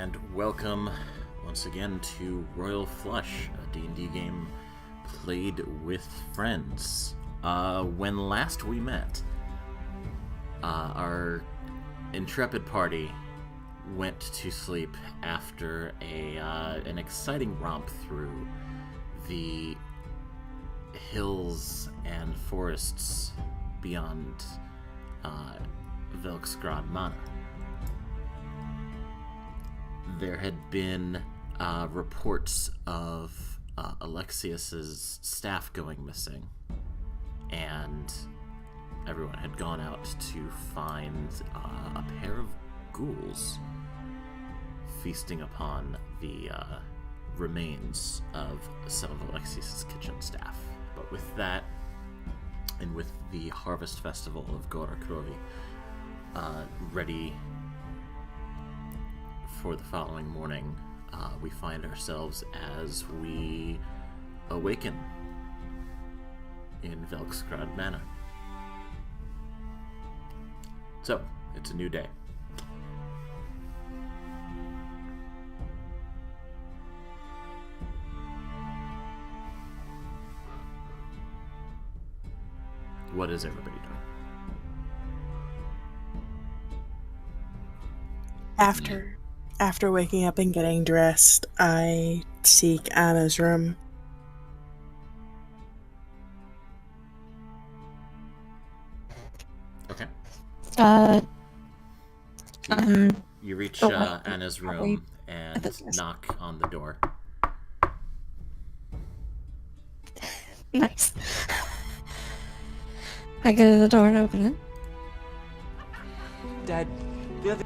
and welcome once again to Royal Flush, a D&D game played with friends. When last we met, our intrepid party went to sleep after an exciting romp through the hills and forests beyond Velksgrad Manor. There had been reports of Alexius's staff going missing, and everyone had gone out to find a pair of ghouls feasting upon the remains of some of Alexius's kitchen staff. But with that, and with the Harvest Festival of Gorakrovi ready for the following morning, we find ourselves as we awaken in Velksgrad Manor. So, it's a new day. What is everybody doing? After waking up and getting dressed, I seek Anna's room. Okay. Um, You reach oh, Anna's room and knock on the door. Nice. I go to the door and open it. Dad, the other...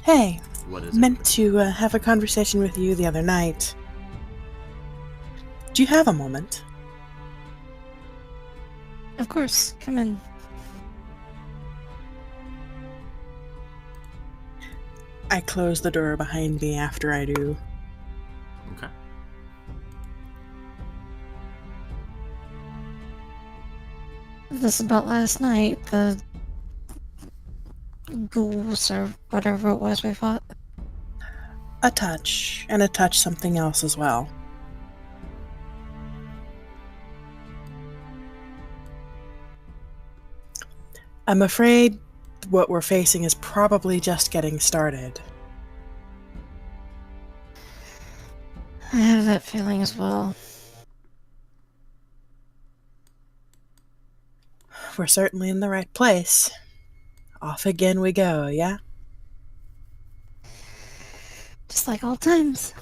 Hey, What is meant everybody? to have a conversation with you the other night. Do you have a moment? Of course, come in. I close the door behind me after I do. Okay. This about last night, the ghouls or whatever it was we fought. A touch, and a touch something else as well. I'm afraid what we're facing is probably just getting started. I have that feeling as well. We're certainly in the right place. Off again we go, yeah? Just like old times.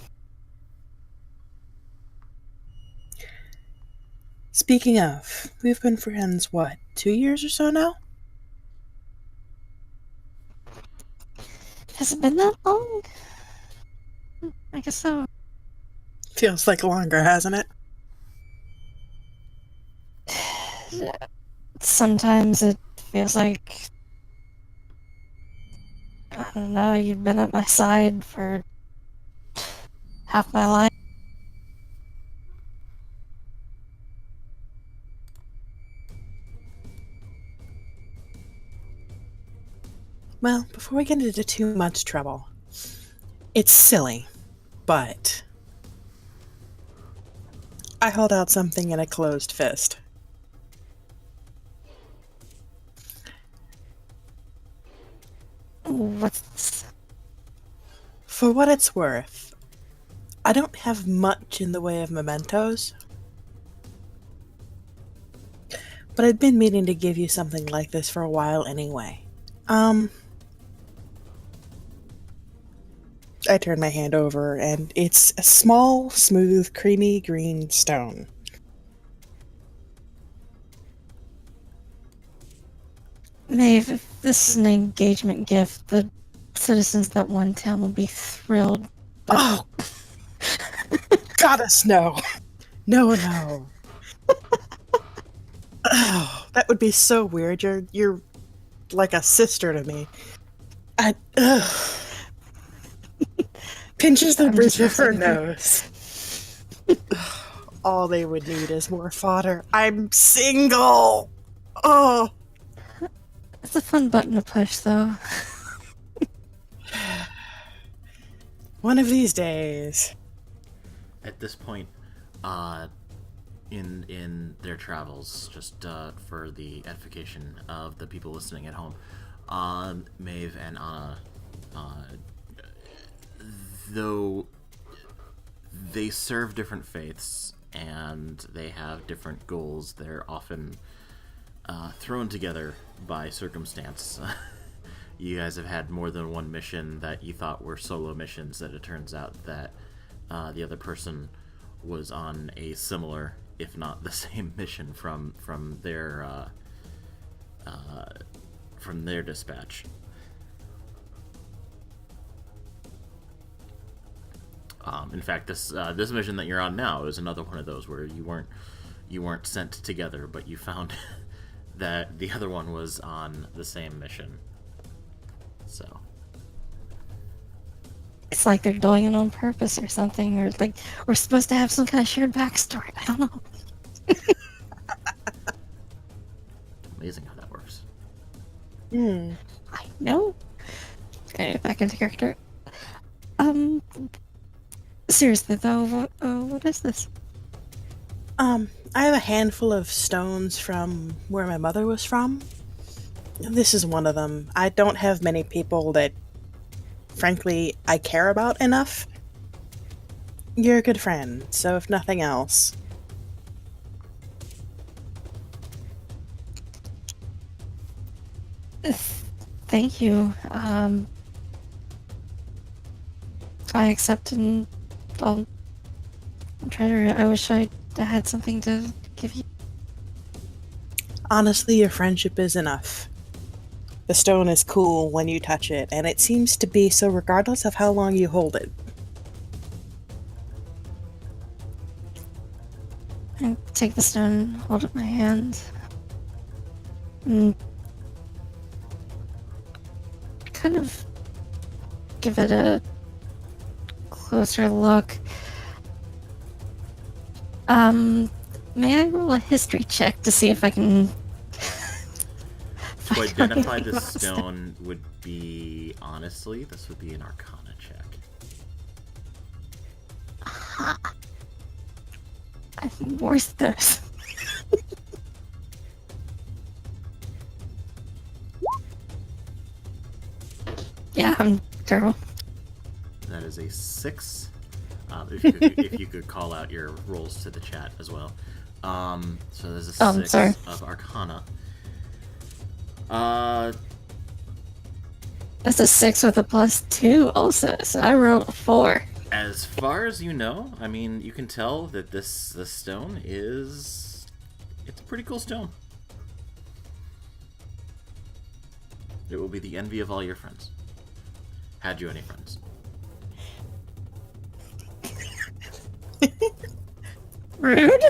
Speaking of, we've been friends, 2 years or so now? Has it been that long? I guess so. Feels like longer, hasn't it? Sometimes it feels like, I don't know, you've been at my side for half my life. Well, before we get into too much trouble, it's silly, but I hold out something in a closed fist. What's... For what it's worth, I don't have much in the way of mementos, but I'd been meaning to give you something like this for a while anyway. I turn my hand over, and it's a small, smooth, creamy green stone. Maeve, if this is an engagement gift, the citizens of that one town will be thrilled. Oh! Goddess, no! No. Oh, that would be so weird. You're like a sister to me. Pinches the I'm bridge just of her messing with you. nose. All they would need is more fodder. I'm single! Oh! It's a fun button to push, though. One of these days. At this point, uh, in their travels, just for the edification of the people listening at home, Maeve and Anna, uh, though they serve different faiths and they have different goals, they're often thrown together by circumstance. You guys have had more than one mission that you thought were solo missions that it turns out that the other person was on a similar, if not the same, mission from their dispatch. In fact, this mission that you're on now is another one of those where you weren't sent together, but you found that the other one was on the same mission. So It's like they're doing it on purpose or something, or like we're supposed to have some kind of shared backstory. I don't know. amazing how that works. Hmm. I know. Okay, back into character. Seriously though, what is this? I have a handful of stones from where my mother was from. This is one of them. I don't have many people that, frankly, I care about enough. You're a good friend, so if nothing else. Thank you. I accept and I'll treasure it. I wish I had something to give you. Honestly, your friendship is enough. The stone is cool when you touch it, and it seems to be so regardless of how long you hold it. I take the stone, hold it in my hand, and kind of give it a closer look. May I roll a history check to see if I can To find identify anything the wrong? stone would be, honestly, this would be an Arcana check. I'm worse at this. Yeah, I'm terrible. That is a 6. If you could call out your rolls to the chat as well. So there's a 6 I'm sorry. of Arcana. That's a 6 with a +2 also, so I rolled a 4. As far as you know, I mean, you can tell that this stone it's a pretty cool stone. It will be the envy of all your friends. Had you any friends? Rude?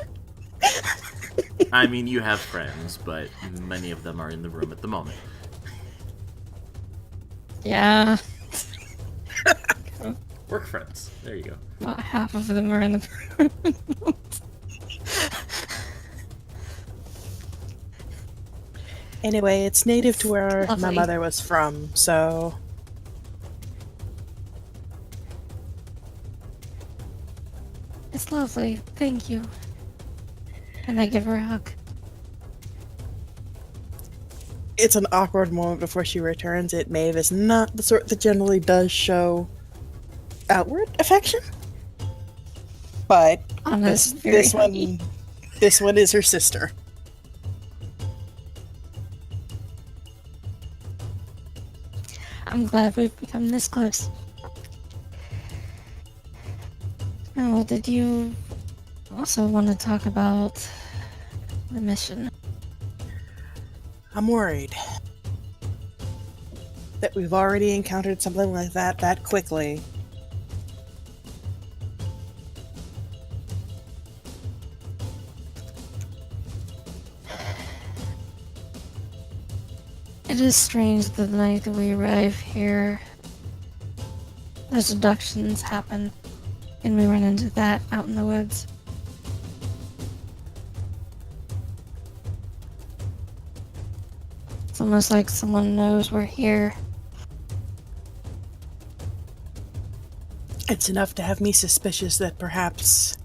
I mean, you have friends, but many of them are in the room at the moment. Yeah, Work friends. There you go. about half of them are in the room. Anyway, it's native to where my Lovely. mother was from, so It's lovely, thank you. And I give her a hug. it's an awkward moment before she returns it. Maeve is not the sort that generally does show outward affection. But Anna's this, very this huggy. one this one is her sister. I'm glad we've become this close. Oh, did you also want to talk about the mission? I'm worried that we've already encountered something like that quickly. It is strange that the night that we arrive here, those abductions happen, and we run into that out in the woods. It's almost like someone knows we're here. It's enough to have me suspicious that perhaps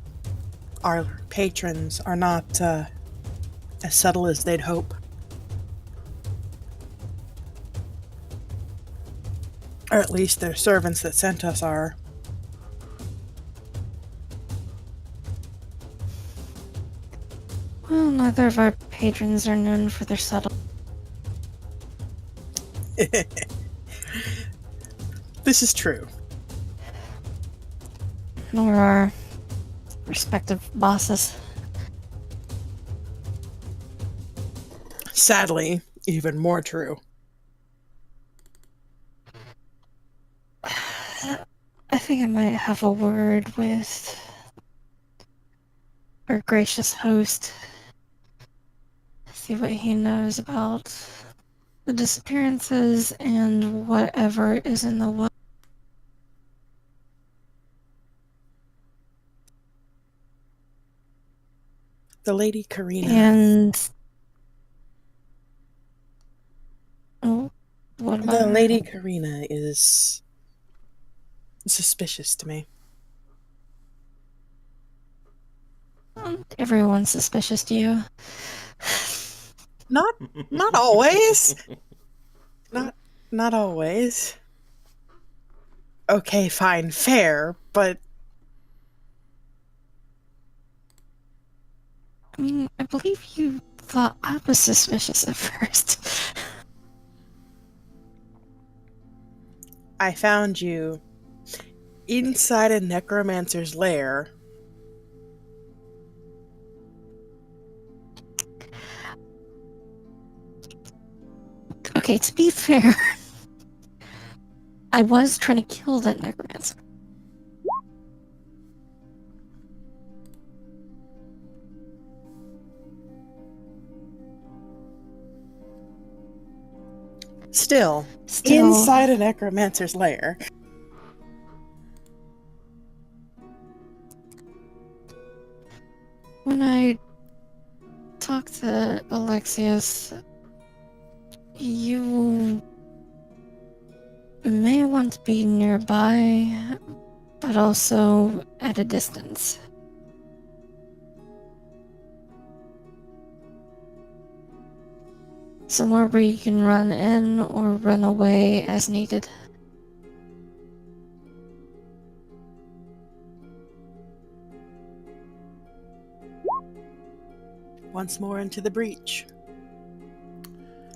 our patrons are not as subtle as they'd hope. Or at least their servants that sent us are. Well, neither of our patrons are known for their subtle. This is true. Nor our respective bosses. Sadly, even more true. I think I might have a word with our gracious host. See what he knows about the disappearances and whatever is in the wood. The Lady Karina. And oh, what about The her? Lady Karina is suspicious to me. Everyone's suspicious to you. Not always. Not always. Okay, fine, fair, but I mean, I believe you thought I was suspicious at first. I found you inside a necromancer's lair. Okay, to be fair, I was trying to kill that necromancer. Still, Still, inside a necromancer's lair. when I talked to Alexius, you may want to be nearby, but also at a distance. Somewhere where you can run in or run away as needed. Once more into the breach.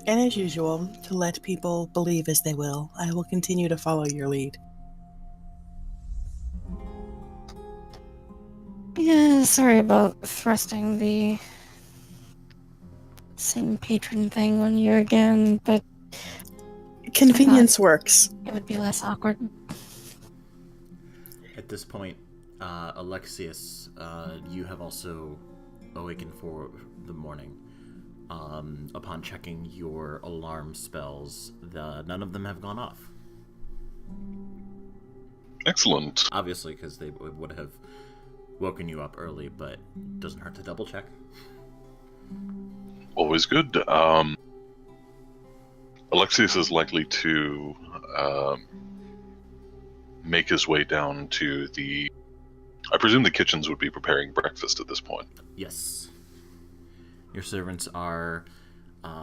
And as usual, to let people believe as they will, I will continue to follow your lead. Yeah, sorry about thrusting the same patron thing on you again, but Convenience works. it would be less awkward. At this point, Alexius, you have also awakened for the morning. Upon checking your alarm spells, none of them have gone off. Excellent. Obviously, because they would have woken you up early, but it doesn't hurt to double check. Always good. Alexius is likely to make his way down to the... I presume the kitchens would be preparing breakfast at this point. Yes. Your servants are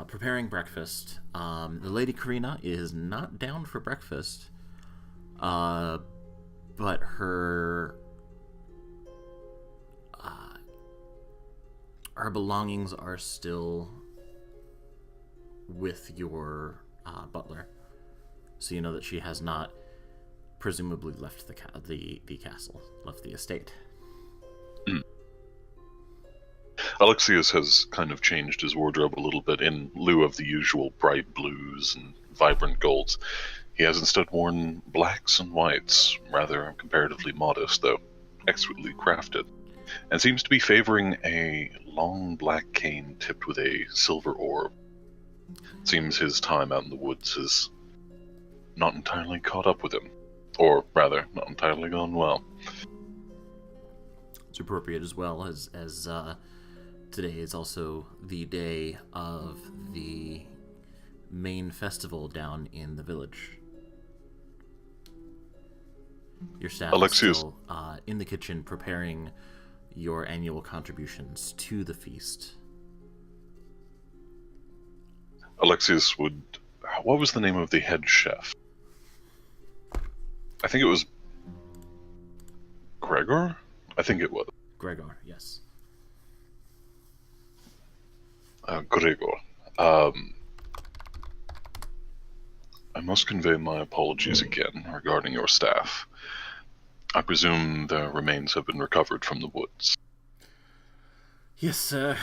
preparing breakfast. The Lady Karina is not down for breakfast, but her belongings are still with your butler, so you know that she has not presumably left the castle, left the estate. Alexius has kind of changed his wardrobe a little bit. In lieu of the usual bright blues and vibrant golds, he has instead worn blacks and whites, rather comparatively modest, though exquisitely crafted, and seems to be favoring a long black cane tipped with a silver orb. It seems his time out in the woods has not entirely caught up with him, or rather, not entirely gone well. It's appropriate as well as today is also the day of the main festival down in the village. Your staff Alexius- is still in the kitchen preparing your annual contributions to the feast. Alexius would. What was the name of the head chef? I think it was Gregor? I think it was. Gregor, yes. Gregor. I must convey my apologies again regarding your staff. I presume their remains have been recovered from the woods. Yes, sir.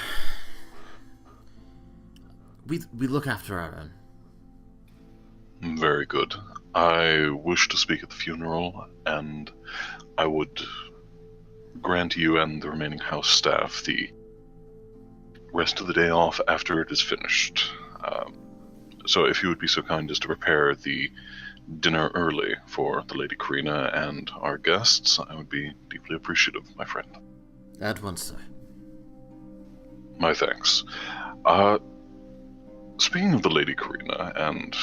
We look after our own. Very good. I wish to speak at the funeral, and I would grant you and the remaining house staff the rest of the day off after it is finished. So if you would be so kind as to prepare the dinner early for the Lady Karina and our guests, I would be deeply appreciative, my friend. At once, sir. My thanks. Speaking of the Lady Karina and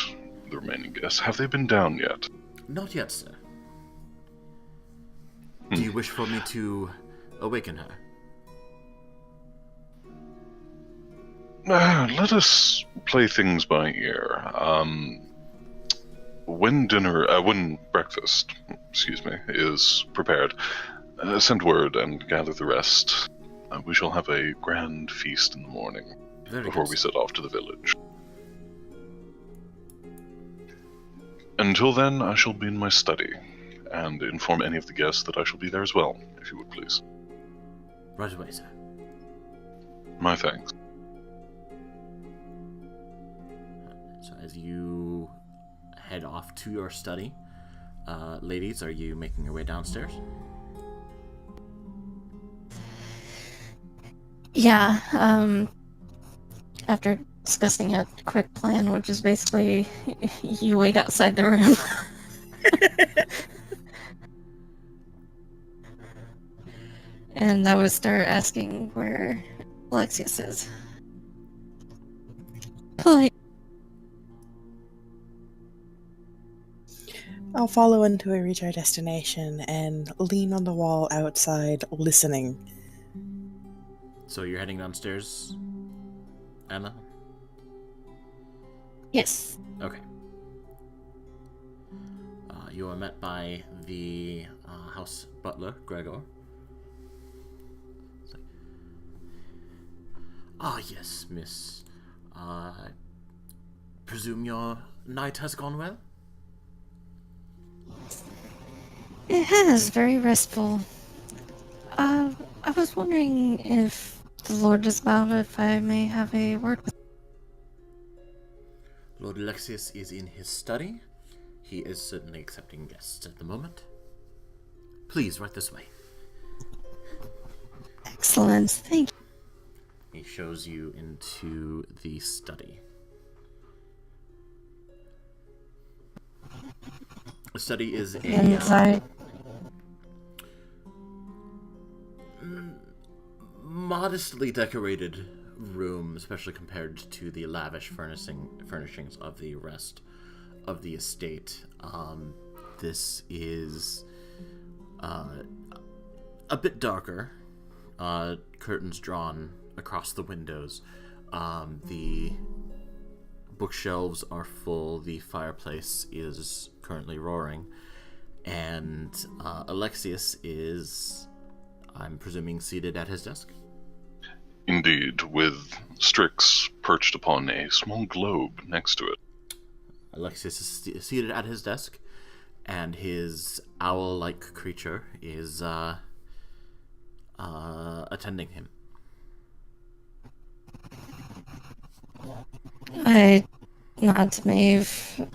the remaining guests, have they been down yet? Not yet, sir. Do you wish for me to awaken her? Let us play things by ear. When breakfast, is prepared, send word and gather the rest. We shall have a grand feast in the morning before we set off to the village. Until then, I shall be in my study, and inform any of the guests that I shall be there as well, if you would please. Right away, sir. My thanks. So as you head off to your study, ladies, are you making your way downstairs? Yeah, after discussing a quick plan, which is basically you wait outside the room. And I would start asking where Alexius is. Polite. I'll follow until we reach our destination and lean on the wall outside, listening. So you're heading downstairs, Anna? Yes. Okay. You are met by the house butler, Gregor. It's like, yes, miss. Presume your night has gone well? It has, very restful. I was wondering if the Lord is about, if I may have a word with. Lord Alexius is in his study. He is certainly accepting guests at the moment. Please, right this way. Excellent, thank you. He shows you into the study. The study is Inside. Modestly decorated room, especially compared to the lavish furnishings of the rest of the estate. This is a bit darker. Curtains drawn across the windows. The bookshelves are full. The fireplace is currently roaring. And Alexius is, I'm presuming, seated at his desk? Indeed, with Strix perched upon a small globe next to it. Alexius is seated at his desk, and his owl-like creature is attending him. I nod to Maeve,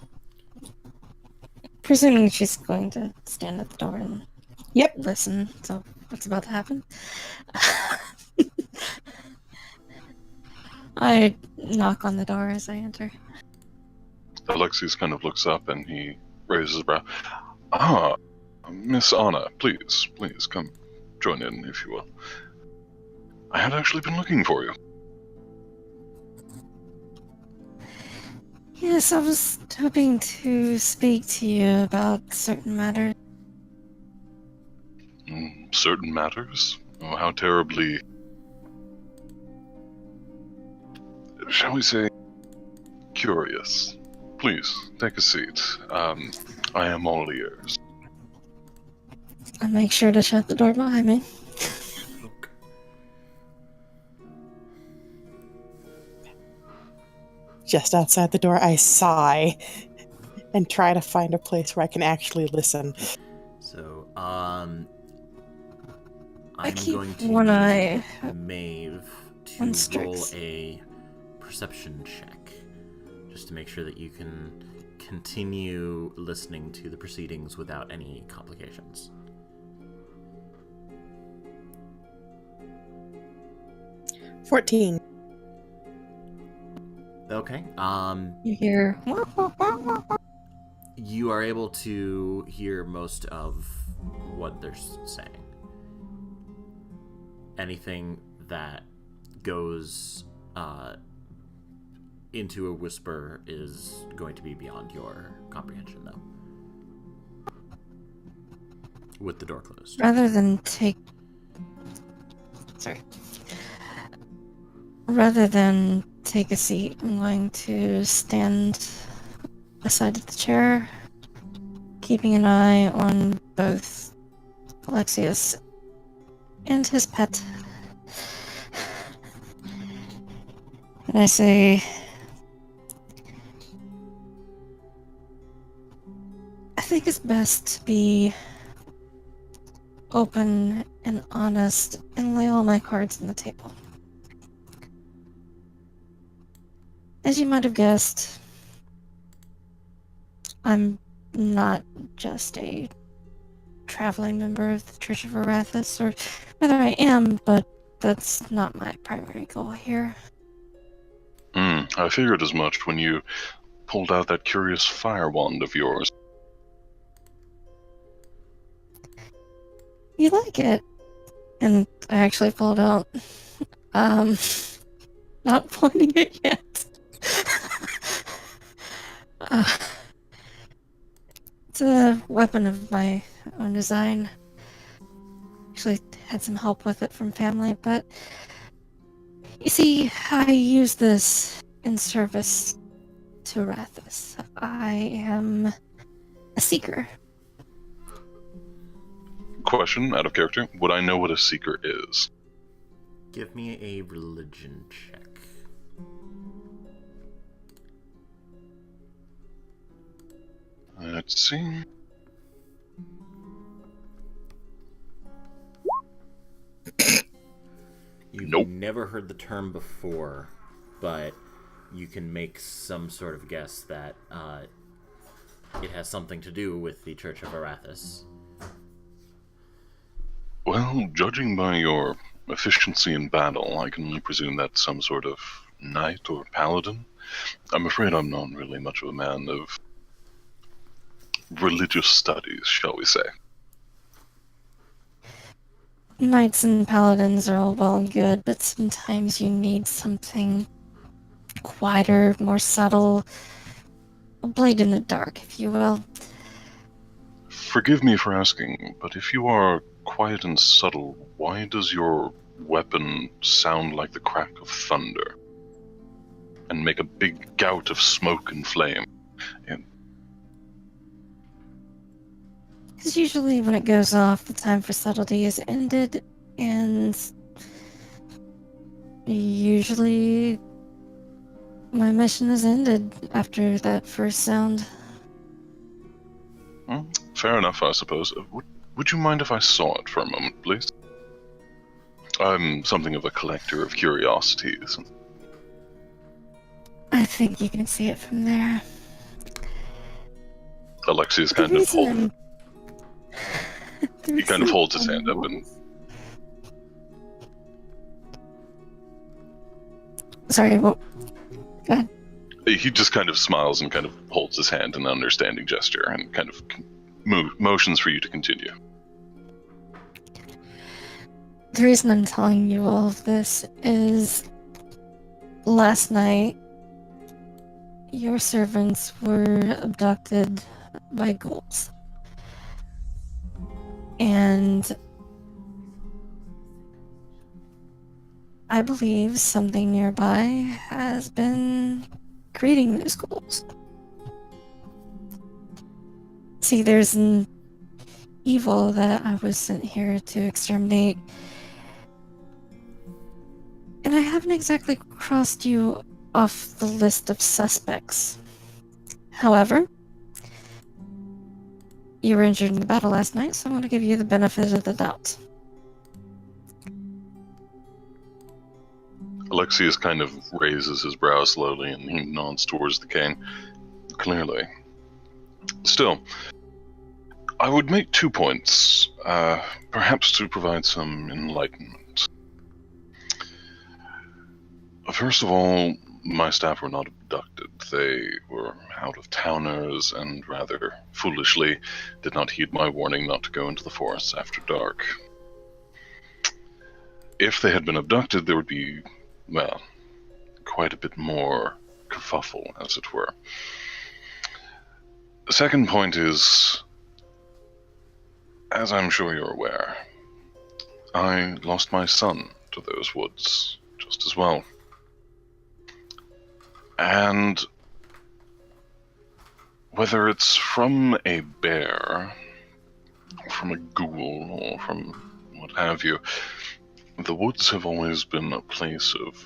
presuming she's going to stand at the door and listen to what's about to happen. I knock on the door as I enter. Alexius kind of looks up and he raises his brow. Ah, Miss Anna, please come join in, if you will. I had actually been looking for you. Yes, I was hoping to speak to you about certain matters. Certain matters? Oh, how terribly, shall we say, curious. Please, take a seat. I am all ears. I make sure to shut the door behind me. Just outside the door, I sigh and try to find a place where I can actually listen. So, I I'm keep going to one eye Maeve on to roll Strix. a perception check, just to make sure that you can continue listening to the proceedings without any complications. $14. Okay. You hear... You are able to hear most of what they're saying. Anything that goes into a whisper is going to be beyond your comprehension, though. With the door closed. Rather than take... Sorry. Rather than take a seat, I'm going to stand aside of the chair, keeping an eye on both Alexius and his pet. And I say, I think it's best to be open and honest and lay all my cards on the table. As you might have guessed, I'm not just a traveling member of the Church of Arathis, or rather I am, but that's not my primary goal here. I figured as much when you pulled out that curious fire wand of yours. You like it? And I actually pulled out, not pointing it yet. It's a weapon of my own design. Actually had some help with it from family, but you see, I use this in service to Arathis. I am a seeker. Question, out of character, would I know what a seeker is? Give me a religion check. Let's see. You've Nope. never heard the term before, but you can make some sort of guess that it has something to do with the Church of Arathis. Well, judging by your efficiency in battle, I can only presume that's some sort of knight or paladin. I'm afraid I'm not really much of a man of religious studies, shall we say. Knights and paladins are all well and good, but sometimes you need something quieter, more subtle. A blade in the dark, if you will. Forgive me for asking, but if you are quiet and subtle, why does your weapon sound like the crack of thunder? And make a big gout of smoke and flame? Because usually when it goes off, the time for subtlety is ended, and usually my mission is ended after that first sound. Fair enough, I suppose. Would you mind if I saw it for a moment, please? I'm something of a collector of curiosities. I think you can see it from there. Alexius The kind of reason holds. He kind of holds his hand up and... Sorry, what? Go ahead. He just kind of smiles and kind of holds his hand in an understanding gesture and kind of motions for you to continue. The reason I'm telling you all of this is last night your servants were abducted by ghouls. And I believe something nearby has been creating new schools. See, there's an evil that I was sent here to exterminate, and I haven't exactly crossed you off the list of suspects. However, you were injured in the battle last night, so I want to give you the benefit of the doubt. Alexius kind of raises his brow slowly and he nods towards the cane. Clearly. Still, I would make 2 points, perhaps to provide some enlightenment. First of all, my staff were not abducted. They were out-of-towners and rather foolishly did not heed my warning not to go into the forests after dark. If they had been abducted, there would be, well, quite a bit more kerfuffle, as it were. The second point is, as I'm sure you're aware, I lost my son to those woods just as well. And whether it's from a bear, from a ghoul, or from what have you, the woods have always been a place of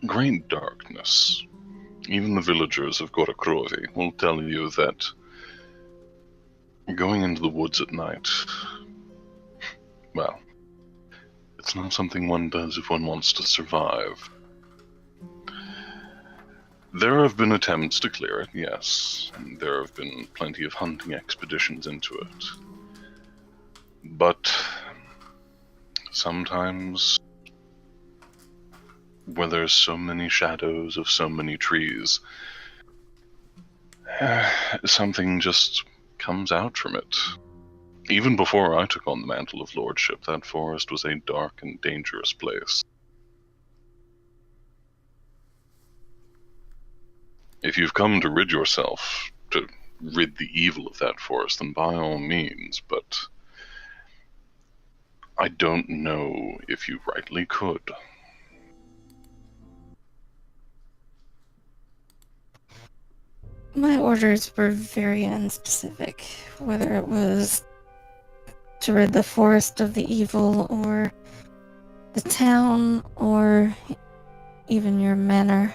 great darkness. Even the villagers of Gorakrovi will tell you that going into the woods at night, well, it's not something one does if one wants to survive. There have been attempts to clear it, yes, and there have been plenty of hunting expeditions into it. But sometimes, where there's so many shadows of so many trees, something just comes out from it. Even before I took on the mantle of lordship, that forest was a dark and dangerous place. If you've come to rid yourself, to rid the evil of that forest, then by all means, but I don't know if you rightly could. My orders were very unspecific, whether it was to rid the forest of the evil, or the town, or even your manor.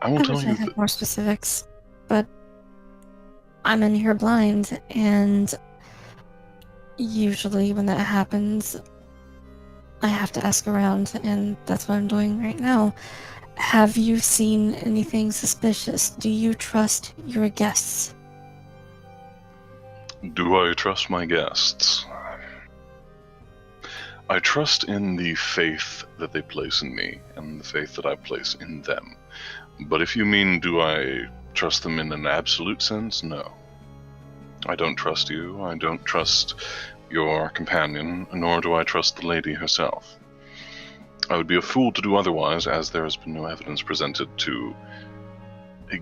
I will I tell wish I you had that more specifics, but I'm in here blind, and usually when that happens, I have to ask around, and that's what I'm doing right now. Have you seen anything suspicious? Do you trust your guests? do I trust my guests? I trust in the faith that they place in me, and the faith that I place in them. But if you mean, do I trust them in an absolute sense? No. I don't trust you, I don't trust your companion, nor do I trust the lady herself. I would be a fool to do otherwise, as there has been no evidence presented to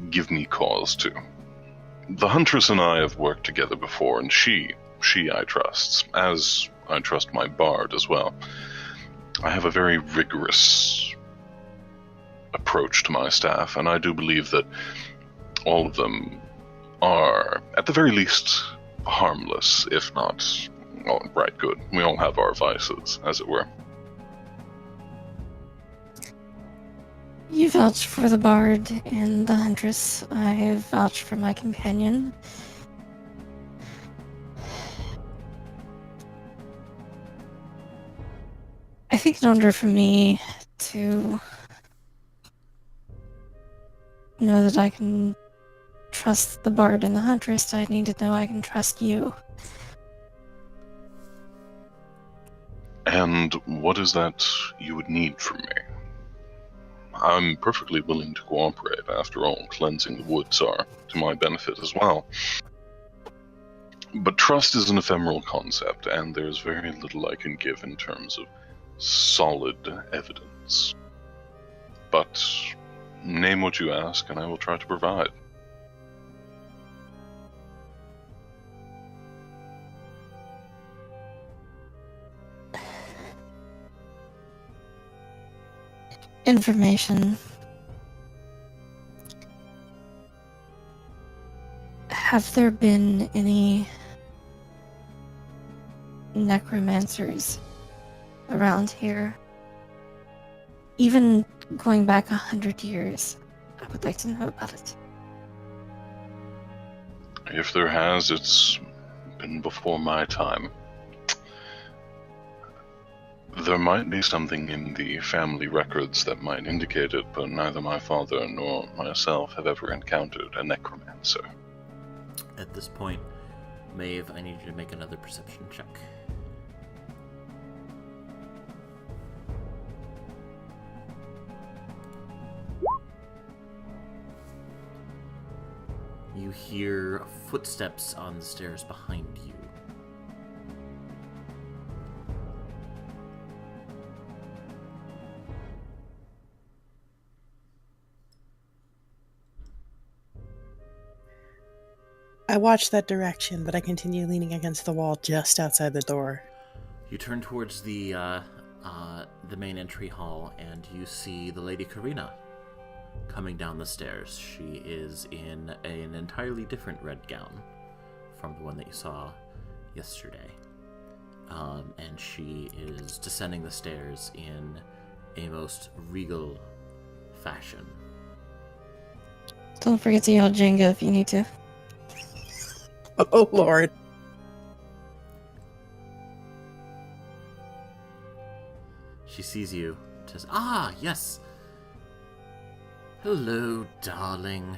give me cause to. The Huntress and I have worked together before, and she I trust, as I trust my bard as well. I have a very rigorous approach to my staff, and I do believe that all of them are, at the very least, harmless, if not, well, right, good. We all have our vices, as it were. You vouch for the bard and the huntress. I vouch for my companion. I think in order for me to know that I can trust the bard and the huntress, I need to know I can trust you. And what is that you would need from me? I'm perfectly willing to cooperate. After all, cleansing the woods are to my benefit as well. But trust is an ephemeral concept, and there's very little I can give in terms of solid evidence. But name what you ask, and I will try to provide. information. Have there been any necromancers around here? Even going back 100 years, I would like to know about it. If there has, it's been before my time. There might be something in the family records that might indicate it, but neither my father nor myself have ever encountered a necromancer. At this point, Maeve, I need you to make another perception check. You hear footsteps on the stairs behind you. I watch that direction, but I continue leaning against the wall just outside the door. You turn towards the main entry hall, and you see the Lady Karina coming down the stairs. She is in an entirely different red gown from the one that you saw yesterday. And she is descending the stairs in a most regal fashion. Don't forget to yell Jenga if you need to. Oh, Lord. She sees you, says, "Ah, yes. Hello, darling.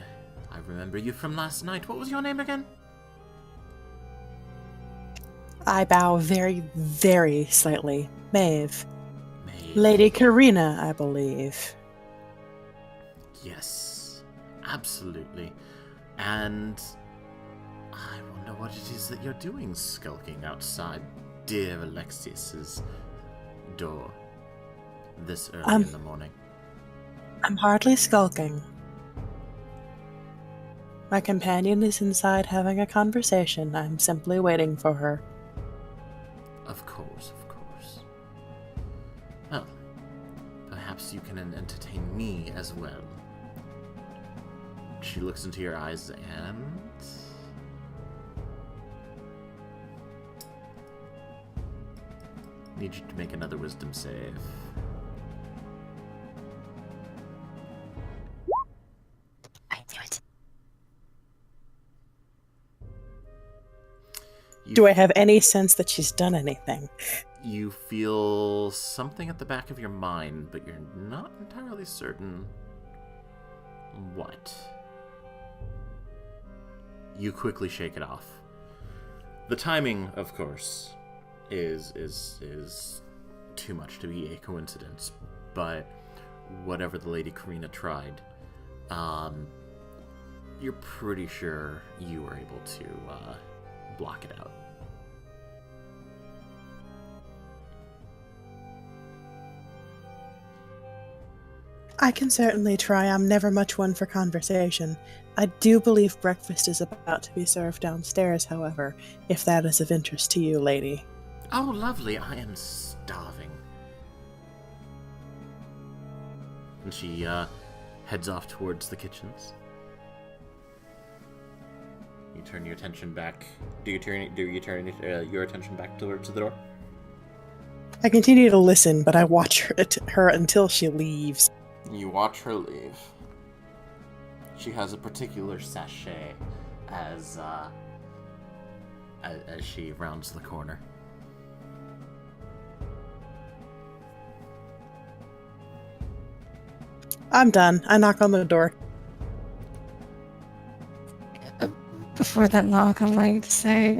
I remember you from last night. What was your name again?" I bow very, very slightly. Maeve. Maeve. Lady Karina, I believe. Yes, absolutely. And I wonder what it is that you're doing skulking outside dear Alexius's door this early in the morning. I'm hardly skulking. My companion is inside having a conversation. I'm simply waiting for her. Of course, of course. Well, perhaps you can entertain me as well. She looks into your eyes and... need you to make another wisdom save. I knew it. Do I have any sense that she's done anything? You feel something at the back of your mind, but you're not entirely certain what. You quickly shake it off. The timing, of course, is too much to be a coincidence, but whatever the Lady Karina tried, you're pretty sure you were able to block it out. I can certainly try. I'm never much one for conversation. I do believe breakfast is about to be served downstairs, however, if that is of interest to you, lady. Oh, lovely. I am starving. And she heads off towards the kitchens. You turn your attention back. Do you turn your attention back towards the door? I continue to listen, but I watch her until she leaves. You watch her leave. She has a particular sachet as she rounds the corner. I'm done. I knock on the door. Before that knock, I'm going to say,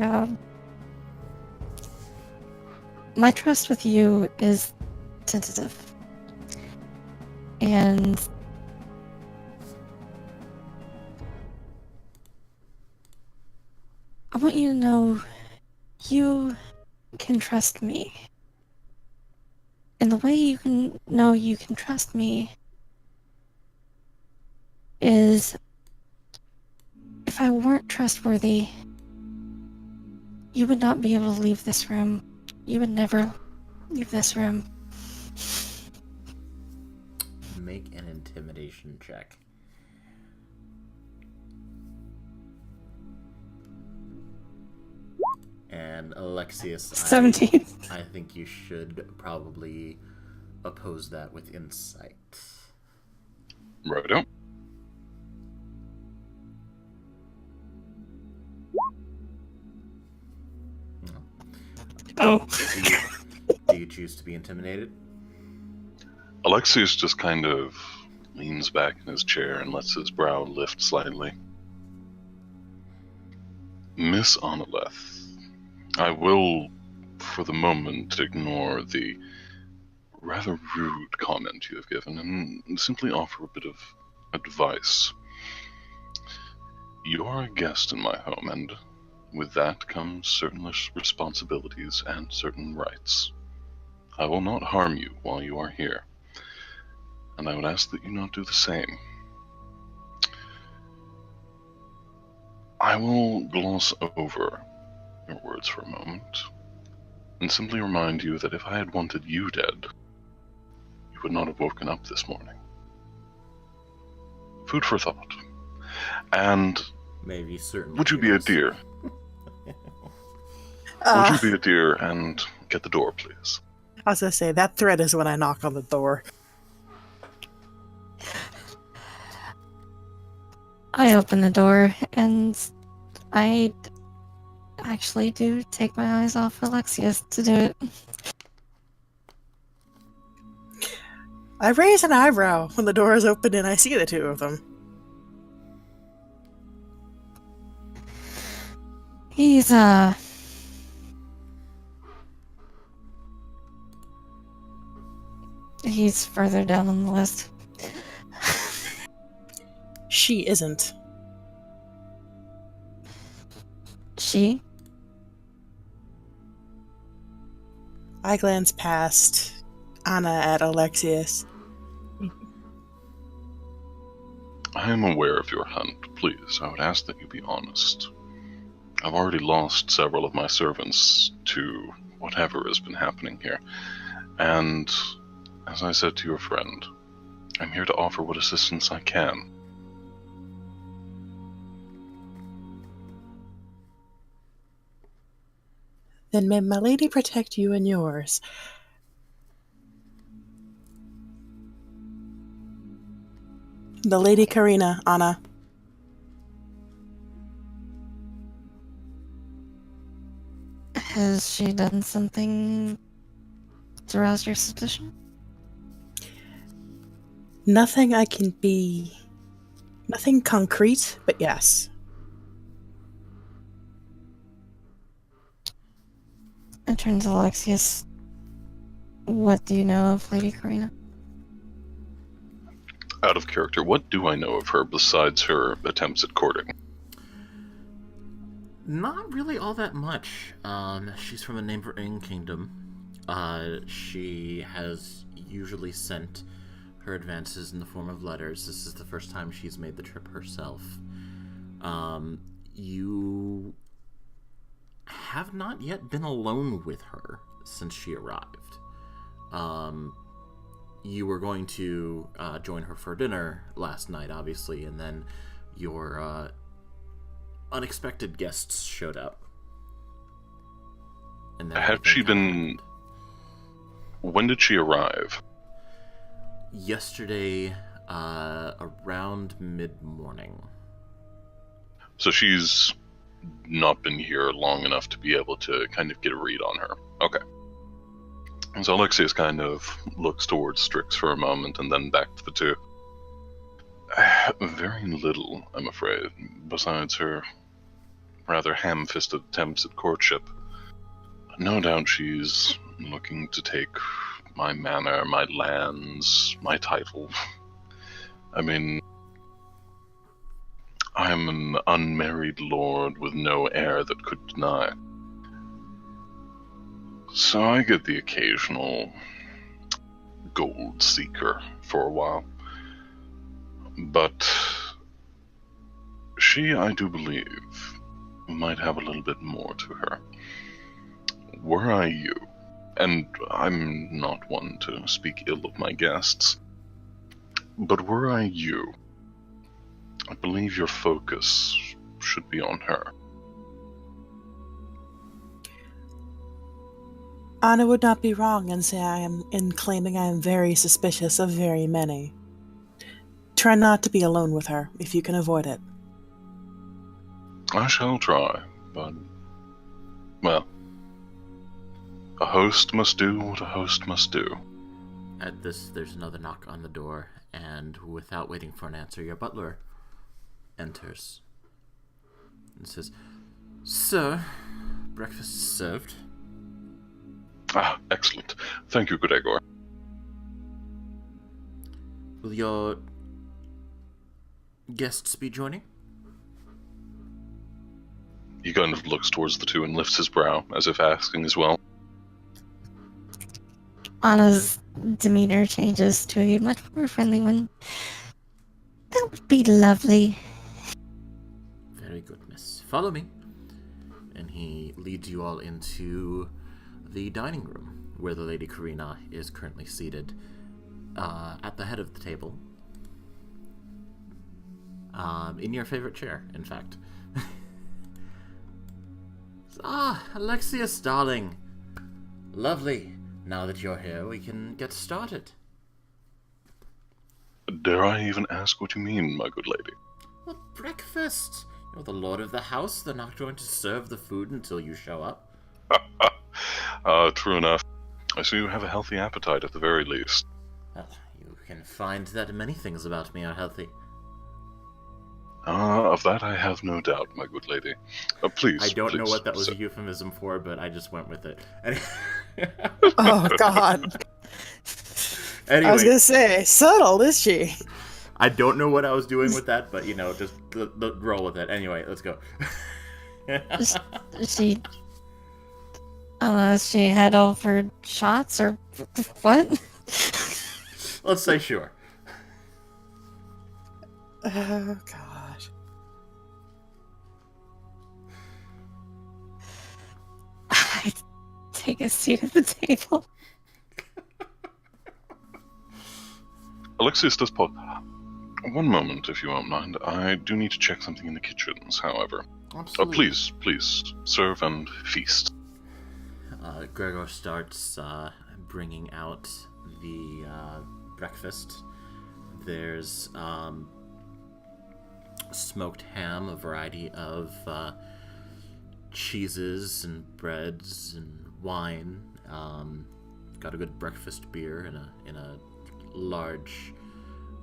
my trust with you is tentative. And I want you to know you can trust me. And the way you can know you can trust me is if I weren't trustworthy, you would not be able to leave this room. You would never leave this room. intimidation check. And Alexius, 17. I think you should probably oppose that with insight. Righto. Oh. Do you choose to be intimidated? Alexius just kind of leans back in his chair and lets his brow lift slightly. Miss Onoleth, I will, for the moment, ignore the rather rude comment you have given and simply offer a bit of advice. You are a guest in my home, and with that comes certain responsibilities and certain rights. I will not harm you while you are here, and I would ask that you not do the same. I will gloss over your words for a moment, and simply remind you that if I had wanted you dead, you would not have woken up this morning. Food for thought. And Maybe certain. would you be a dear? Would you be a dear and get the door, please? I was gonna say, that threat is when I knock on the door. I open the door, and I actually do take my eyes off Alexius to do it. I raise an eyebrow when the door is open and I see the two of them. He's further down on the list. She isn't. She? I glance past Anna at Alexius. I am aware of your hunt. Please, I would ask that you be honest. I've already lost several of my servants to whatever has been happening here. And, as I said to your friend, I'm here to offer what assistance I can. Then may my lady protect you and yours. The Lady Karina, Anna. Has she done something to rouse your suspicion? Nothing concrete, but yes. I turn to Alexius. What do you know of Lady Karina? Out of character, what do I know of her besides her attempts at courting? Not really all that much. She's from a neighboring kingdom. She has usually sent her advances in the form of letters. This is the first time she's made the trip herself. You have not yet been alone with her since she arrived. You were going to join her for dinner last night, obviously, and then your unexpected guests showed up. And Had she been... When did she arrive? Yesterday, around mid-morning. So she's not been here long enough to be able to kind of get a read on her. Okay. So Alexius kind of looks towards Strix for a moment and then back to the two. Very little, I'm afraid, besides her rather ham-fisted attempts at courtship. No doubt she's looking to take my manor, my lands, my title. I mean, I'm an unmarried lord with no heir that could deny. So I get the occasional gold seeker for a while. But she, I do believe, might have a little bit more to her. Were I you, and I'm not one to speak ill of my guests, But were I you, I believe your focus should be on her. Anna would not be wrong in claiming I am very suspicious of very many. Try not to be alone with her, if you can avoid it. I shall try, but, well, a host must do what a host must do. At this, there's another knock on the door, and without waiting for an answer, your butler enters and says, "Sir, breakfast is served." Ah, excellent. Thank you, Gregor. Will your guests be joining? He kind of looks towards the two and lifts his brow, as if asking as well. Anna's demeanor changes to a much more friendly one. That would be lovely. Very good, miss. Follow me. And he leads you all into the dining room, where the Lady Karina is currently seated at the head of the table. In your favorite chair, in fact. Alexius, darling. Lovely. Now that you're here, we can get started. Dare I even ask what you mean, my good lady? Well, breakfast. You're the lord of the house. They're not going to serve the food until you show up. True enough. I see you have a healthy appetite at the very least. Well, you can find that many things about me are healthy. Of that I have no doubt, my good lady. Please, I don't know please, what that was sir. a euphemism for, but I just went with it. Oh, God. Anyway, I was going to say, subtle, is she? I don't know what I was doing with that, but, just roll with it. Anyway, let's go. She... Unless she had offered shots or what? Let's say sure. Oh, gosh. I take a seat at the table. Alexius does pause. One moment, if you won't mind. I do need to check something in the kitchens, however. Absolutely. Please, serve and feast. Gregor starts bringing out the breakfast. There's smoked ham, a variety of cheeses and breads and wine. Got a good breakfast beer in a large,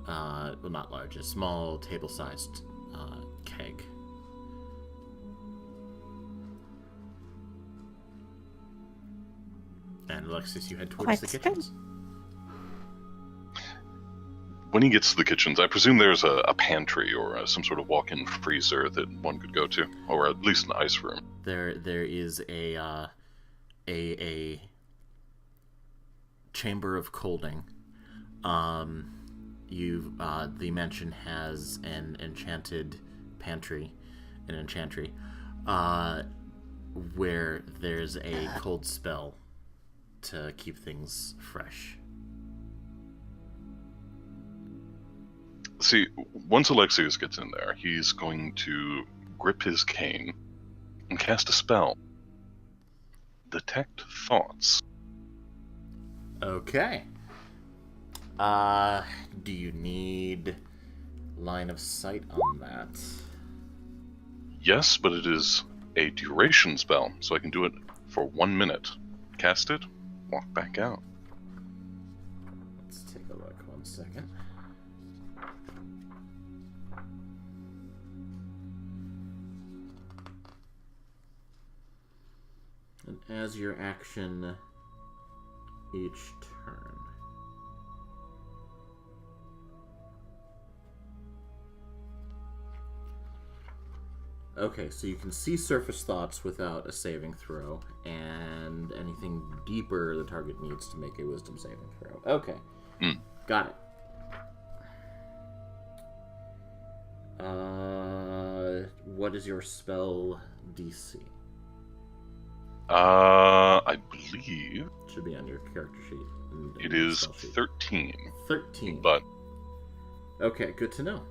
well, not large, a small table-sized keg. And Alexis, you head towards the Quite kitchens. When he gets to the kitchens, I presume there's a pantry or some sort of walk-in freezer that one could go to, or at least an ice room. There is a chamber of colding. The mansion has an enchanted pantry, an enchantry, where there's a cold spell to keep things fresh. See, once Alexius gets in there, he's going to grip his cane and cast a spell. Detect thoughts. Okay. Do you need line of sight on that? Yes, but it is a duration spell, so I can do it for 1 minute. Cast it, walk back out. Let's take a look. 1 second. And as your action each turn. Okay, so you can see surface thoughts without a saving throw, and anything deeper the target needs to make a wisdom saving throw. Okay. Got it. What is your spell DC? I believe Should be on your character sheet. it is 13. 13. But Okay, good to know.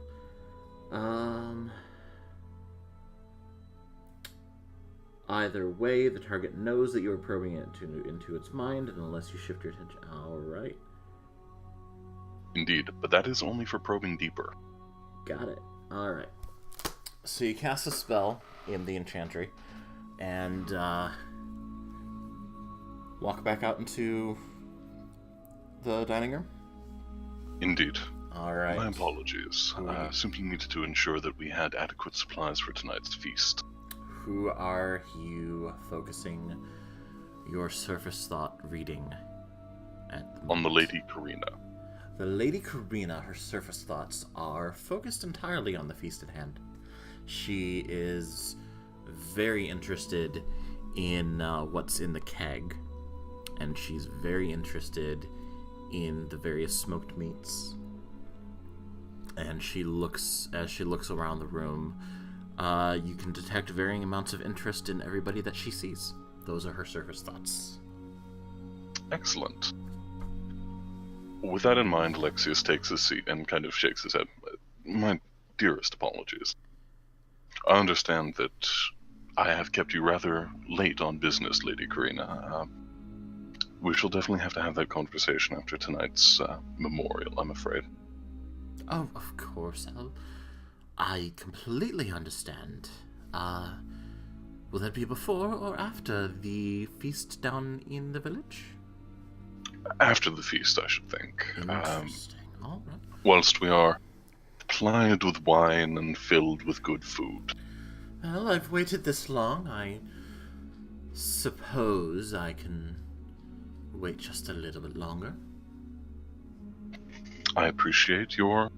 Either way, the target knows that you are probing it into its mind, and unless you shift your attention... Alright. Indeed, but that is only for probing deeper. Got it. Alright. So you cast a spell in the enchantry, and walk back out into the dining room? Indeed. Alright. My apologies. I simply needed to ensure that we had adequate supplies for tonight's feast. Who are you focusing your surface thought reading at the moment? On the Lady Karina. The Lady Karina, her surface thoughts are focused entirely on the feast at hand. She is very interested in what's in the keg, and she's very interested in the various smoked meats. And as she looks around the room, you can detect varying amounts of interest in everybody that she sees. Those are her surface thoughts. Excellent. With that in mind, Alexius takes his seat and kind of shakes his head. My dearest apologies. I understand that I have kept you rather late on business, Lady Karina. We shall definitely have to have that conversation after tonight's memorial, I'm afraid. Oh, of course. I completely understand. Will that be before or after the feast down in the village? After the feast, I should think. Interesting. All right. Whilst we are plied with wine and filled with good food. Well, I've waited this long. I suppose I can wait just a little bit longer. I appreciate your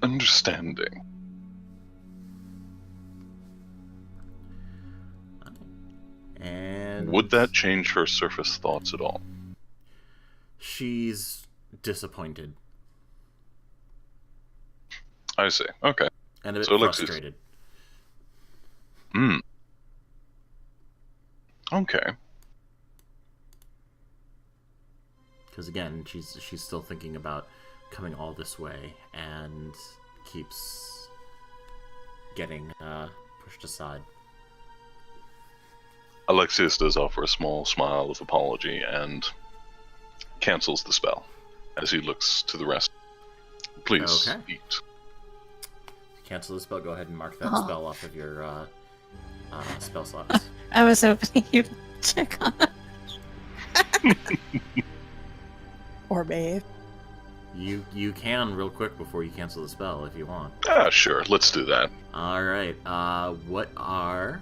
understanding. And would that change her surface thoughts at all? She's disappointed. I see. Okay. And a bit So Alexius. frustrated. Okay. Because again, she's still thinking about coming all this way and keeps getting pushed aside. Alexius does offer a small smile of apology and cancels the spell as he looks to the rest. Please Okay. eat. Cancel the spell. Go ahead and mark that spell off of your spell slots. I was hoping you'd check on it. Or Maeve. You can real quick before you cancel the spell if you want. Sure. Let's do that. All right. What are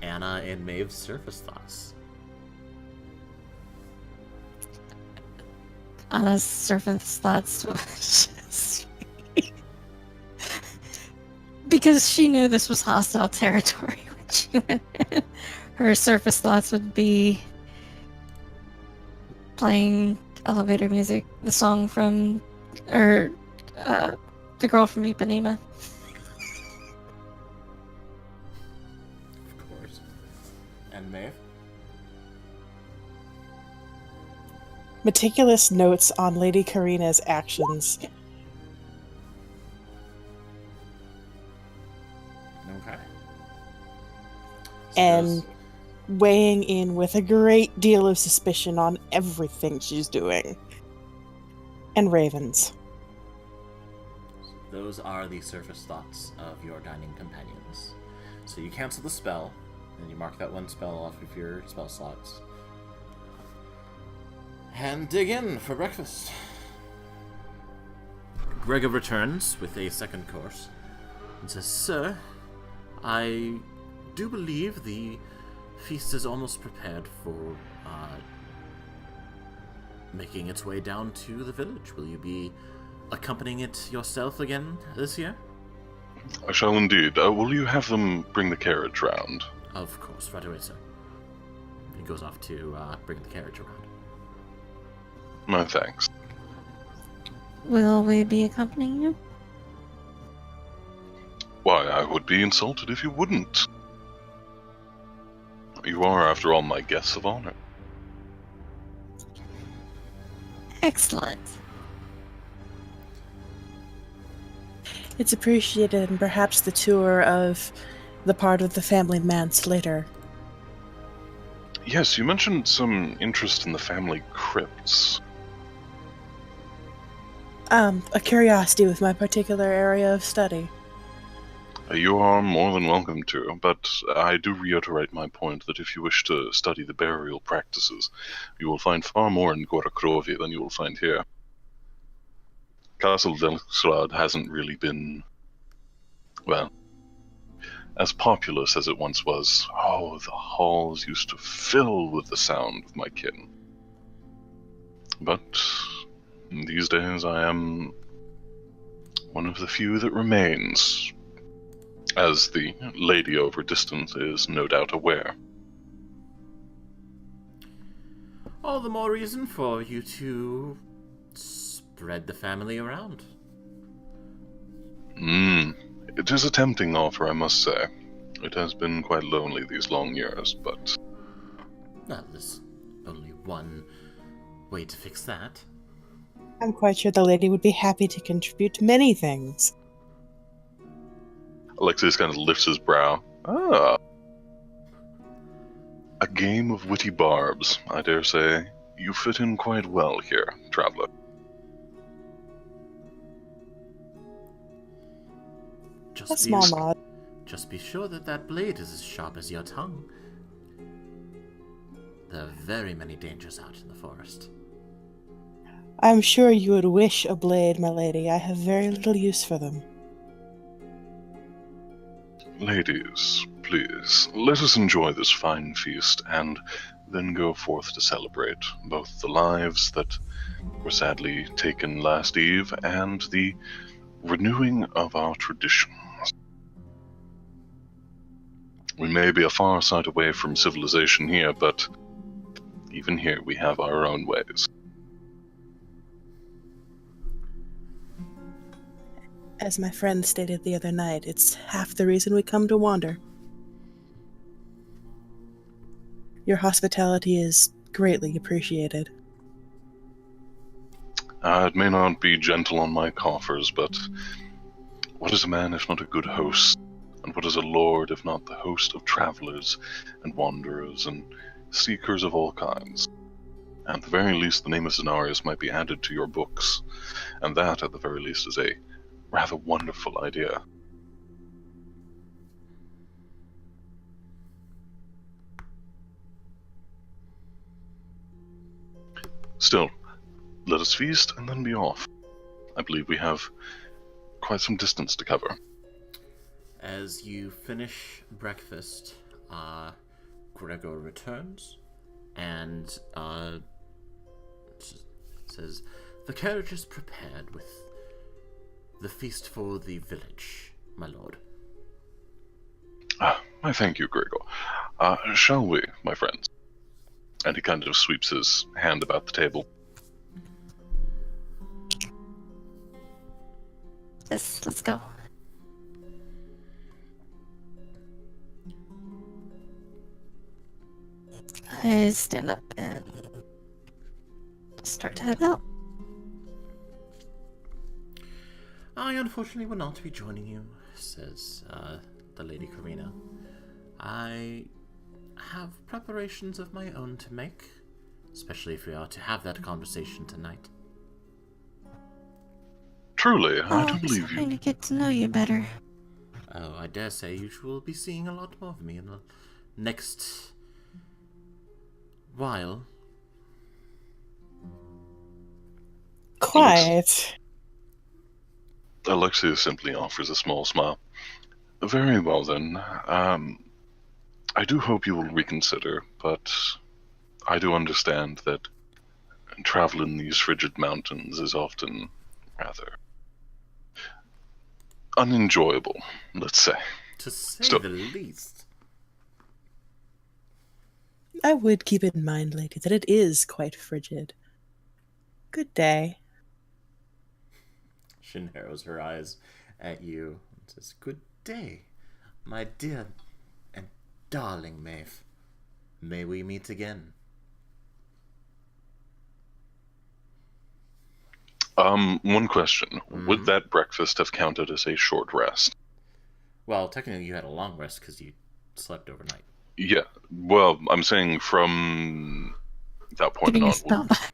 Anna and Maeve's surface thoughts? Anna's surface thoughts was just because she knew this was hostile territory when she went in. Her surface thoughts would be playing elevator music, the song from, the girl from Ipanema. Of course. And Maeve? Meticulous notes on Lady Karina's actions. Okay. And weighing in with a great deal of suspicion on everything she's doing. And ravens. Those are the surface thoughts of your dining companions. So you cancel the spell, and you mark that one spell off of your spell slots. And dig in for breakfast. Gregor returns with a second course and says, "Sir, I do believe the feast is almost prepared for making its way down to the village. Will you be accompanying it yourself again this year?" I shall indeed. Will you have them bring the carriage round? Of course, right away, sir. He goes off to bring the carriage around. My thanks. Will we be accompanying you? Why, I would be insulted if you wouldn't. You are, after all, my guests of honor. Excellent. It's appreciated, and perhaps the tour of the part of the family manse later. Yes, you mentioned some interest in the family crypts. A curiosity with my particular area of study. You are more than welcome to, but I do reiterate my point that if you wish to study the burial practices, you will find far more in Gorakrovi than you will find here. Castle Delxrad hasn't really been, well, as populous as it once was. Oh, the halls used to fill with the sound of my kin. But these days I am one of the few that remains, as the lady over distance is no doubt aware. All the more reason for you to spread the family around. It is a tempting offer, I must say. It has been quite lonely these long years, but... Well, there's only one way to fix that. I'm quite sure the lady would be happy to contribute to many things. Alexius kind of lifts his brow. Ah. A game of witty barbs, I dare say. You fit in quite well here, traveler. A small nod. Just be sure that blade is as sharp as your tongue. There are very many dangers out in the forest. I'm sure you would wish a blade, my lady. I have very little use for them. Ladies, please, let us enjoy this fine feast, and then go forth to celebrate both the lives that were sadly taken last eve, and the renewing of our traditions. We may be a far sight away from civilization here, but even here we have our own ways. As my friend stated the other night, it's half the reason we come to wander. Your hospitality is greatly appreciated. It may not be gentle on my coffers, but what is a man if not a good host? And what is a lord if not the host of travelers and wanderers and seekers of all kinds? At the very least, the name of Cenarius might be added to your books, and that, at the very least, is a rather wonderful idea. Still, let us feast and then be off. I believe we have quite some distance to cover. As you finish breakfast, Gregor returns and says, "The carriage is prepared with the feast for the village, my lord." I thank you, Gregor. Shall we, my friends? And he kind of sweeps his hand about the table. Yes, let's go. I stand up and start to head out. "I unfortunately will not be joining you," says the Lady Karina. "I have preparations of my own to make, especially if we are to have that conversation tonight." Truly, I do I'm believe starting you. to get to know you better. Oh, I dare say you will be seeing a lot more of me in the next while. Quiet. Alexius simply offers a small smile. Very well then. I do hope you will reconsider, but I do understand that travel in these frigid mountains is often rather unenjoyable, let's say. To say Still. the least. I would keep in mind, lady, that it is quite frigid. Good day. She narrows her eyes at you and says, "Good day, my dear and darling Maeve. May we meet again." One question. Would that breakfast have counted as a short rest? Well, technically you had a long rest because you slept overnight. Yeah. Well, I'm saying from that point Giving a on. spell back.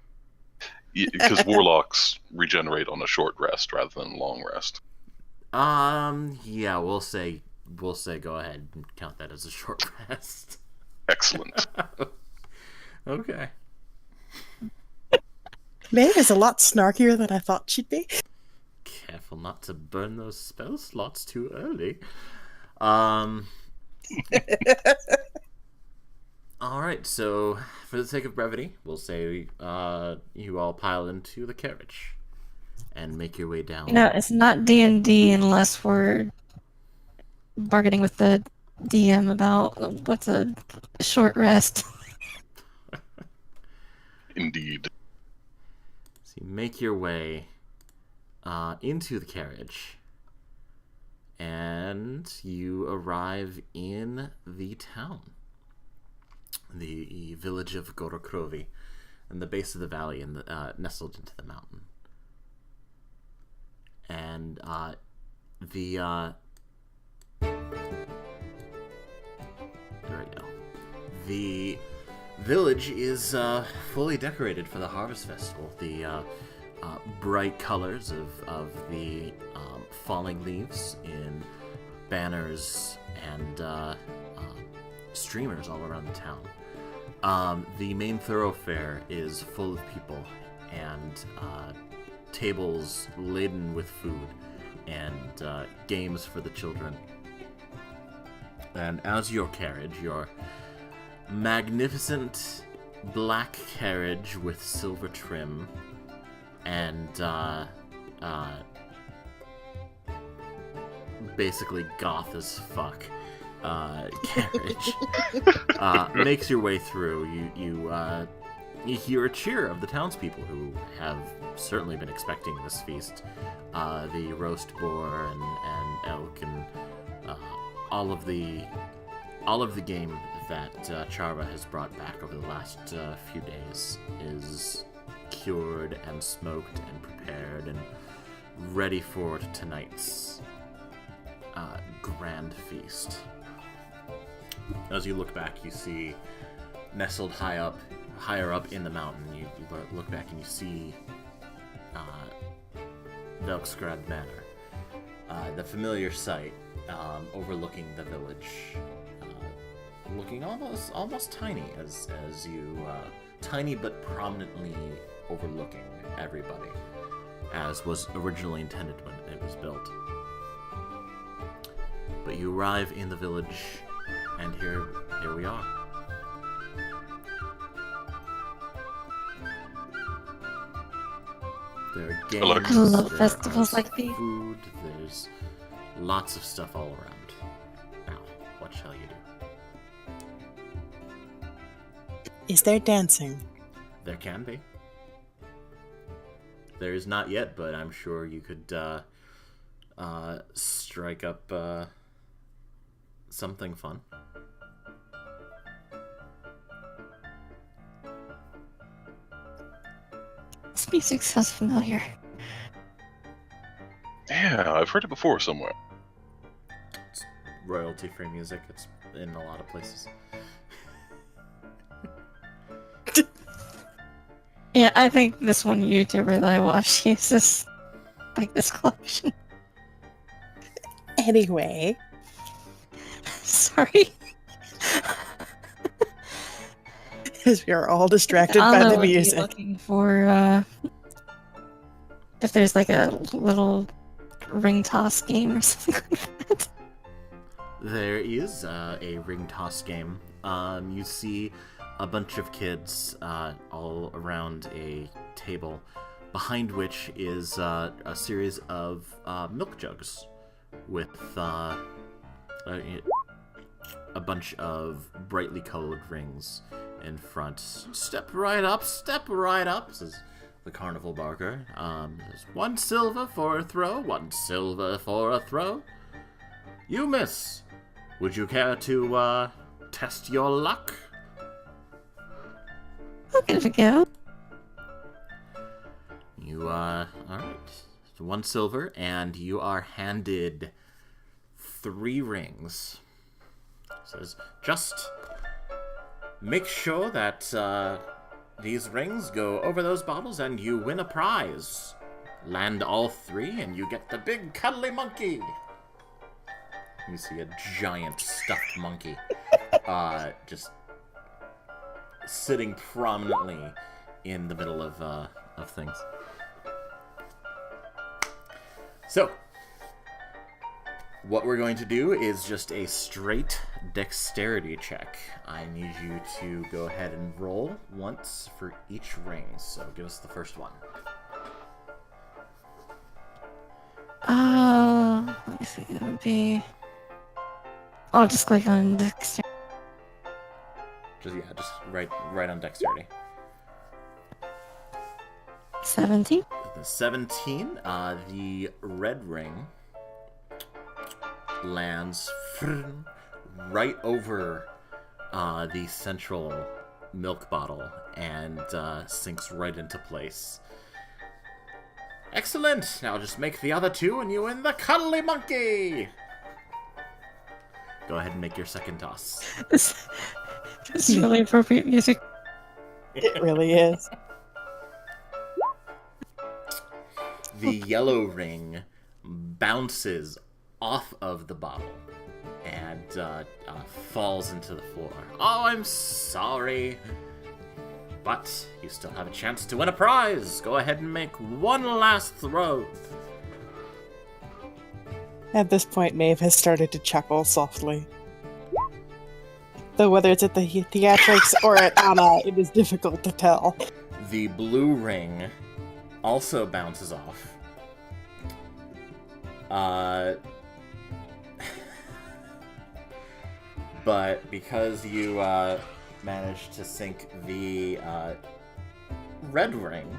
Because warlocks regenerate on a short rest rather than a long rest. Yeah, we'll say go ahead and count that as a short rest. Excellent. Okay. Maeve is a lot snarkier than I thought she'd be. Careful not to burn those spell slots too early. Alright, so for the sake of brevity, we'll say you all pile into the carriage and make your way down. You know, it's not D&D unless we're bargaining with the DM about what's a short rest. Indeed. So you make your way into the carriage, and you arrive in the town, the village of Gorokrovi, in the base of the valley, and nestled into the mountain. And there we go. The village is fully decorated for the Harvest Festival. The bright colors of the falling leaves in banners and streamers all around the town. The main thoroughfare is full of people and tables laden with food and games for the children. And as your carriage, your magnificent black carriage with silver trim and basically goth as fuck carriage makes your way through. You hear a cheer of the townspeople who have certainly been expecting this feast. The roast boar and elk and all of the game that Charva has brought back over the last few days is cured and smoked and prepared and ready for tonight's grand feast. As you look back, you see nestled higher up in the mountain. You look back and you see Velksgrad Manor, the familiar sight overlooking the village, looking almost tiny as you tiny but prominently overlooking everybody, as was originally intended when it was built. But you arrive in the village, and here we are. There are games, I love there festivals are like these. food, there's lots of stuff all around. Now, what shall you do? Is there dancing? There can be. There is not yet, but I'm sure you could strike up something fun. This music sounds familiar. Yeah, I've heard it before somewhere. It's royalty-free music. It's in a lot of places. Yeah, I think this one YouTuber that I watched uses like this collection. Anyway. Sorry. Because we are all distracted by the music. Looking for if there's like a little ring toss game or something like that. There is a ring toss game. You see a bunch of kids all around a table, behind which is a series of milk jugs with a bunch of brightly colored rings in front. Step right up, says the carnival barker. There's 1 silver for a throw, 1 silver for a throw. You miss. Would you care to test your luck? I'll give it a go. You, alright. 1 silver, and you are handed 3 rings. It says, just make sure that, these rings go over those bottles and you win a prize. Land all 3 and you get the big cuddly monkey. You see a giant stuffed monkey, just sitting prominently in the middle of things. So, what we're going to do is just a straight dexterity check. I need you to go ahead and roll once for each ring. So give us the first one. Let me see. That would be. I'll just click on dexterity. Just right on dexterity. 17. The 17, the red ring lands right over the central milk bottle and sinks right into place. Excellent! Now just make the other 2 and you win the cuddly monkey! Go ahead and make your second toss. This is really appropriate music. It really is. The yellow ring bounces off of the bottle and falls into the floor. Oh, I'm sorry. But you still have a chance to win a prize. Go ahead and make one last throw. At this point, Maeve has started to chuckle softly. Though whether it's at the theatrics or at Anna, it is difficult to tell. The blue ring also bounces off. But because you managed to sink the red ring,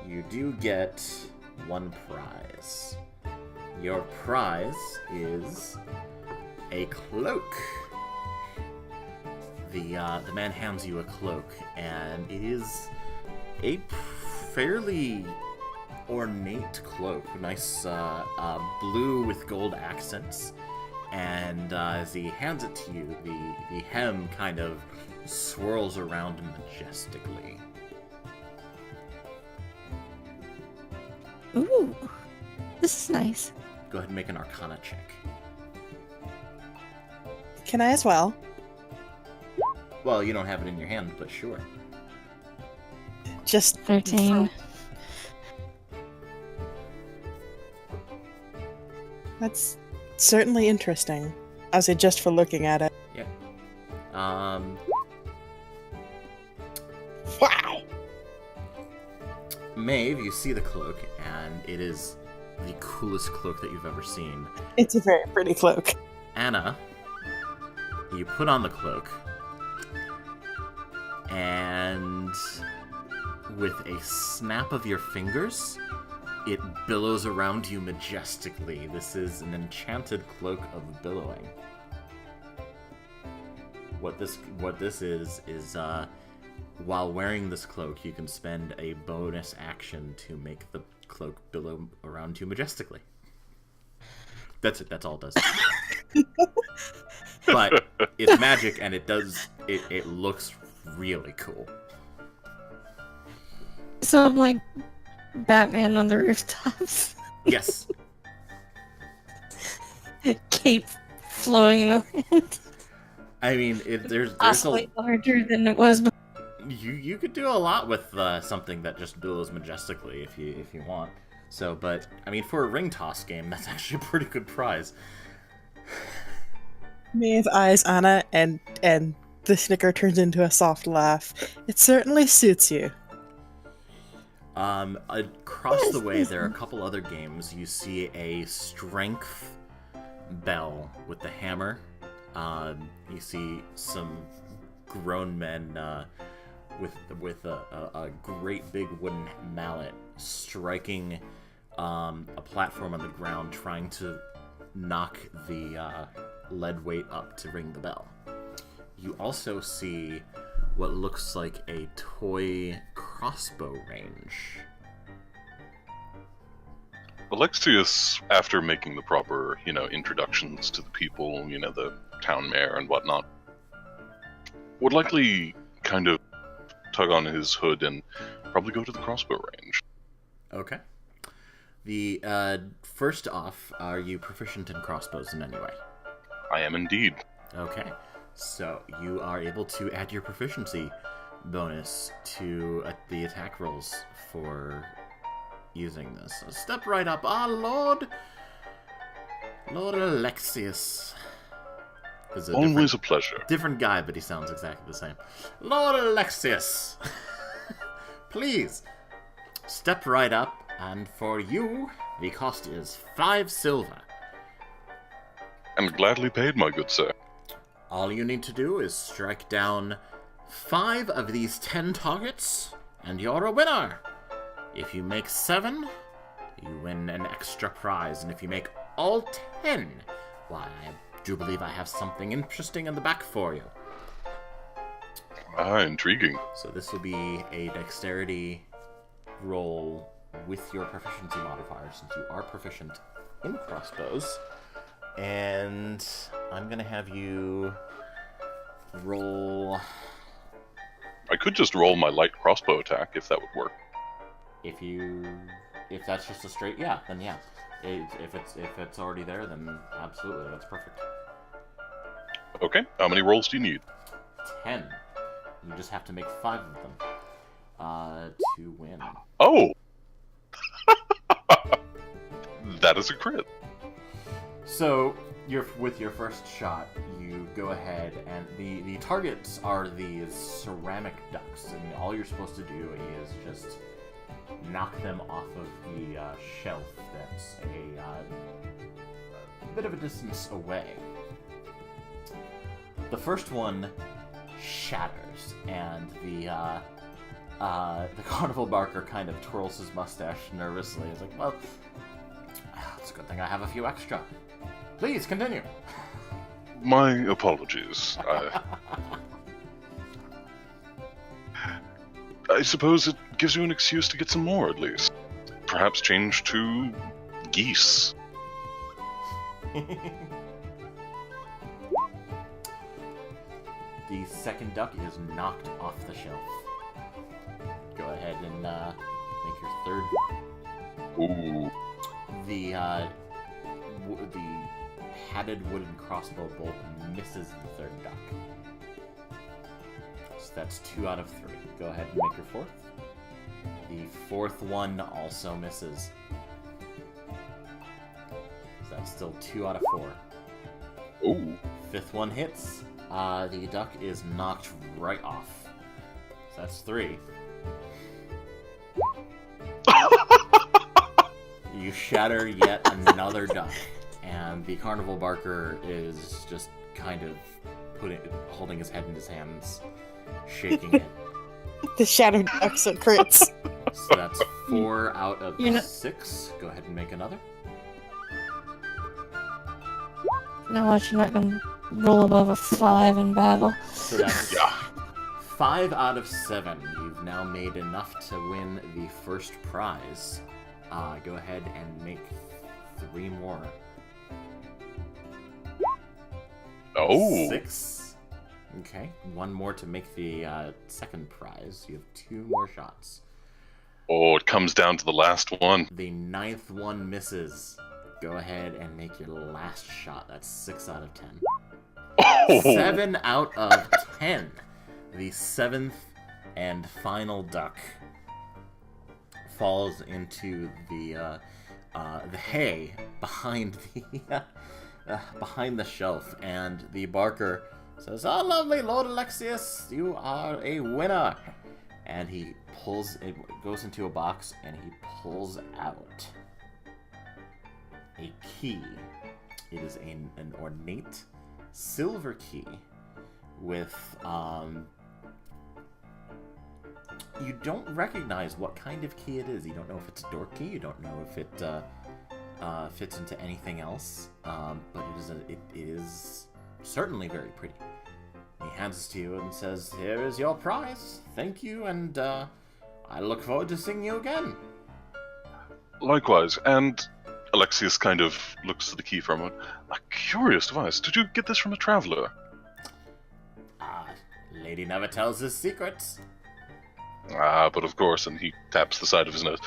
you do get 1 prize. Your prize is a cloak. The man hands you a cloak, and it is a fairly ornate cloak. Nice blue with gold accents. And as he hands it to you, the hem kind of swirls around majestically. Ooh, this is nice. Go ahead and make an Arcana check. Can I as well? Well, you don't have it in your hand, but sure. Just 13. That's certainly interesting. I say just for looking at it. Yeah. Wow! Maeve, you see the cloak, and it is the coolest cloak that you've ever seen. It's a very pretty cloak. Anna, you put on the cloak, and with a snap of your fingers, it billows around you majestically. This is an enchanted cloak of billowing. What this is while wearing this cloak, you can spend a bonus action to make the cloak billow around you majestically. That's it. That's all it does. But it's magic, and it looks really cool. So I'm like Batman on the rooftops. Yes. Cape flowing in the wind. I mean, there's Possibly larger than it was before. you could do a lot with something that just billows majestically if you want. So, but I mean, for a ring toss game, that's actually a pretty good prize. Maeve eyes Anna, and the snicker turns into a soft laugh. It certainly suits you. Across the way, there are a couple other games. You see a strength bell with the hammer. You see some grown men with a great big wooden mallet striking a platform on the ground, trying to knock the lead weight up to ring the bell. You also see what looks like a toy crossbow range Alexius, after making the proper, introductions to the people, the town mayor and whatnot, would likely kind of tug on his hood and probably go to the crossbow range. Okay. The first off, are you proficient in crossbows in any way? I am indeed. Okay. So you are able to add your proficiency bonus to the attack rolls for using this. So step right up. Lord Alexius. Always a pleasure. Different guy, but he sounds exactly the same. Lord Alexius, please step right up, and for you, the cost is 5 silver. And gladly paid, my good sir. All you need to do is strike down 5 of these 10 targets, and you're a winner. If you make 7, you win an extra prize, and if you make all 10, why, I do believe I have something interesting in the back for you. Intriguing. So this will be a dexterity roll with your proficiency modifier, since you are proficient in crossbows. And I'm going to have you roll... I could just roll my light crossbow attack, if that would work. If that's just a straight... Yeah, then yeah. If it's already there, then absolutely, that's perfect. Okay, how many rolls do you need? 10. You just have to make 5 of them to win. Oh! That is a crit. So, with your first shot, you go ahead, and the targets are these ceramic ducks, and all you're supposed to do is just knock them off of the shelf that's a bit of a distance away. The first one shatters, and the carnival barker kind of twirls his mustache nervously. He's like, well, it's a good thing I have a few extra. Please, continue. My apologies. I suppose it gives you an excuse to get some more, at least. Perhaps change to geese. The second duck is knocked off the shelf. Go ahead and make your third. Ooh. The padded wooden crossbow bolt misses the third duck. So that's 2 out of 3. Go ahead and make your fourth. The fourth one also misses. So that's still 2 out of 4. Ooh. Fifth one hits. The duck is knocked right off. So that's 3. You shatter yet another duck, and the carnival barker is just kind of holding his head in his hands, shaking it. The shattered ducks are crits. So that's 4 out of 6. Go ahead and make another. No, you're not gonna roll above a 5 in battle. So that's 5 out of 7. You've now made enough to win the first prize. Go ahead and make 3 more. Oh! 6. Okay, 1 more to make the second prize. You have 2 more shots. Oh, it comes down to the last one. The 9th one misses. Go ahead and make your last shot. That's 6 out of 10. Oh! 7 out of 10. The 7th and final duck falls into the hay behind the shelf, and the barker says, "Oh, lovely Lord Alexius, you are a winner." And he goes into a box, and he pulls out a key. It is an ornate silver key with you don't recognize what kind of key it is. You don't know if it's a door key. You don't know if it fits into anything else. But it is certainly very pretty. He hands it to you and says, "Here is your prize. Thank you, and I look forward to seeing you again." Likewise, and Alexius kind of looks at the key for a moment. A curious device. Did you get this from a traveler? Ah, lady never tells his secrets. Ah, but of course, and he taps the side of his nose,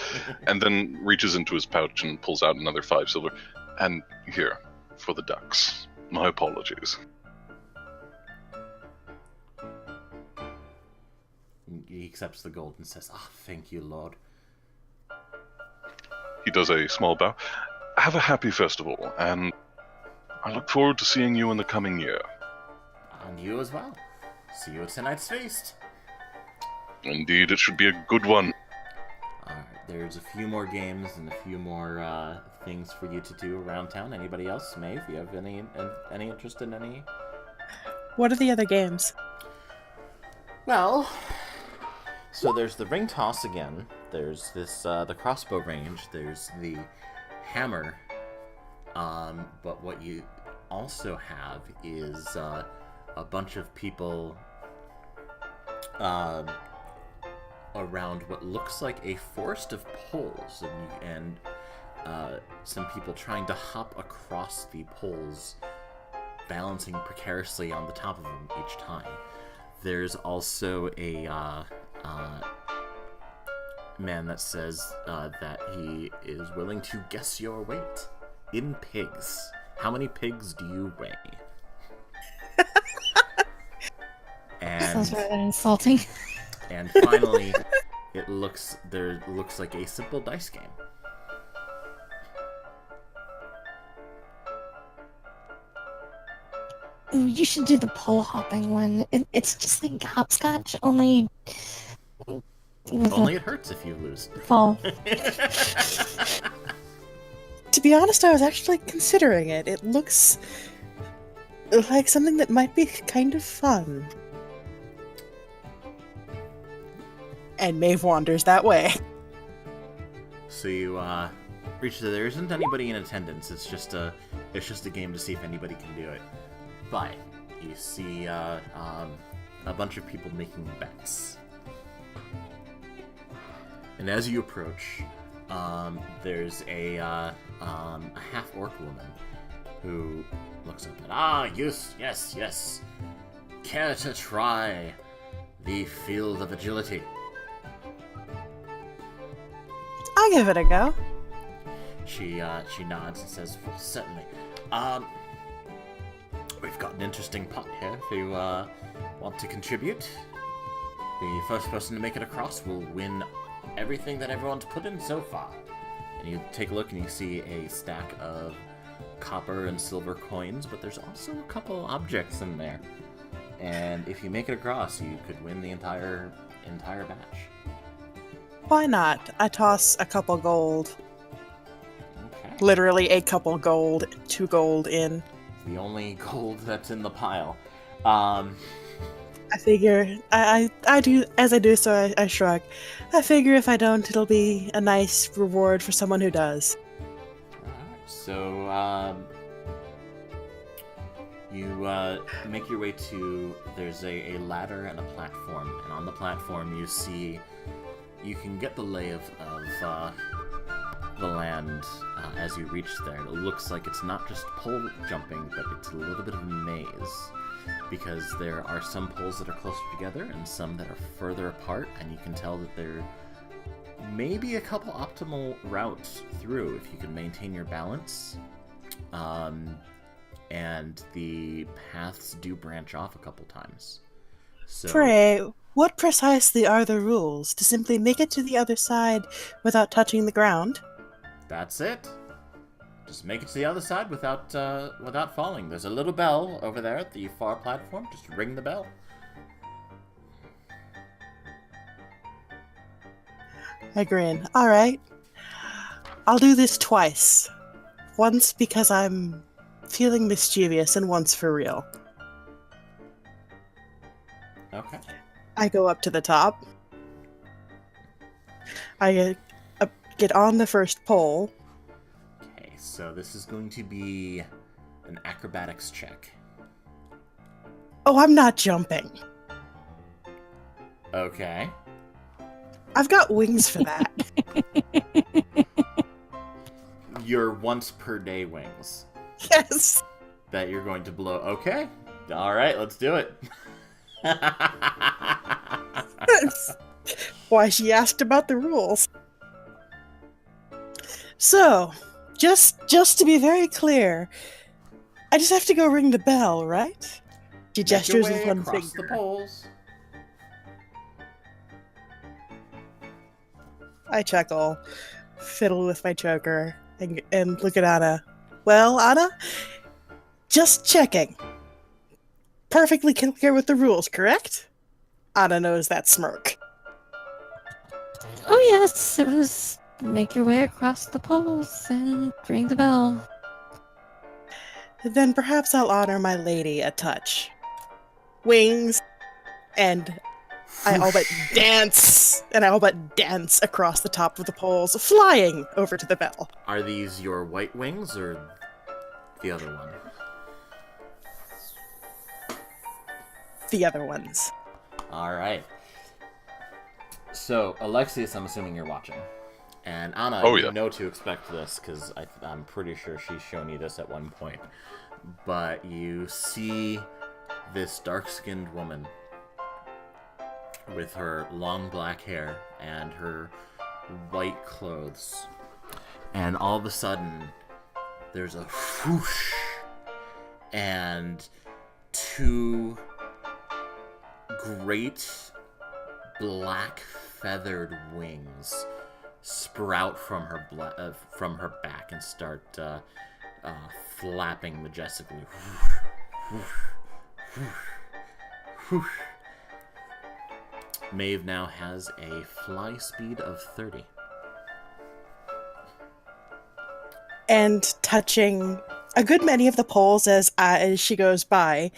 and then reaches into his pouch and pulls out another 5 silver. And here, for the ducks. My apologies. He accepts the gold and says, "Ah, thank you, Lord." He does a small bow. Have a happy festival, and I look forward to seeing you in the coming year. And you as well. See you at tonight's feast. Indeed, it should be a good one. Alright, there's a few more games and a few more things for you to do around town. Anybody else? Maeve, you have any interest in any? What are the other games? Well, so there's the ring toss again. There's this the crossbow range. There's the hammer. But what you also have is a bunch of people around what looks like a forest of poles, and some people trying to hop across the poles, balancing precariously on the top of them each time. There's also a man that says that he is willing to guess your weight in pigs. How many pigs do you weigh? Sounds rather insulting. And finally, it looks like a simple dice game. Ooh, you should do the pole hopping one. It's just like hopscotch, only with Only a it hurts if you lose. fall. To be honest, I was actually considering it. It looks like something that might be kind of fun. And Maeve wanders that way. So you reach there isn't anybody in attendance. It's just a game to see if anybody can do it. But you see a bunch of people making bets. And as you approach, there's a half-orc woman who looks up and, yes. Care to try the field of agility? I'll give it a go. She nods and says, well, certainly. We've got an interesting pot here if you want to contribute. The first person to make it across will win everything that everyone's put in so far. And you take a look and you see a stack of copper and silver coins, but there's also a couple objects in there. And if you make it across, you could win the entire batch. Why not? I toss a couple gold. Okay. Literally a couple gold, 2 gold in. The only gold that's in the pile. I figure, I do, as I do so, I shrug. I figure if I don't, it'll be a nice reward for someone who does. Alright, so, you, make your way to, there's a ladder and a platform, and on the platform you can get the lay of the land as you reach there. It looks like it's not just pole jumping, but it's a little bit of a maze, because there are some poles that are closer together and some that are further apart, and you can tell that there may be a couple optimal routes through if you can maintain your balance. And the paths do branch off a couple times. So, Pray, what precisely are the rules? To simply make it to the other side without touching the ground? that's it. Just make it to the other side without falling. There's a little bell over there at the far platform. Just ring the bell. I grin. Alright. I'll do this twice. Once because I'm feeling mischievous, and once for real. Okay. I go up to the top. I get on the first pole. Okay, so this is going to be an acrobatics check. Oh, I'm not jumping. Okay. I've got wings for that. your once per day wings Yes. that you're going to blow. Okay. All right, let's do it. That's why she asked about the rules. So, just to be very clear, I just have to go ring the bell, right? She Make your gestures way with one across finger. the poles. I chuckle, fiddle with my choker, and look at Anna. Well, Anna, just checking. Perfectly clear with the rules, correct? Anna knows that smirk. Oh yes, it was make your way across the poles and ring the bell. Then perhaps I'll honor my lady a touch. Wings, and I all but dance, across the top of the poles, flying over to the bell. Are these your white wings or the other one? The other ones. All right. So, Alexius, I'm assuming you're watching. And Anna, Oh, you yeah. know to expect this, because I'm pretty sure she's shown you this at one point. But you see this dark-skinned woman with her long black hair and her white clothes. And all of a sudden, there's a whoosh, and two great black feathered wings sprout from her back and start flapping majestically. Maeve now has a fly speed of 30. And touching a good many of the poles as she goes by,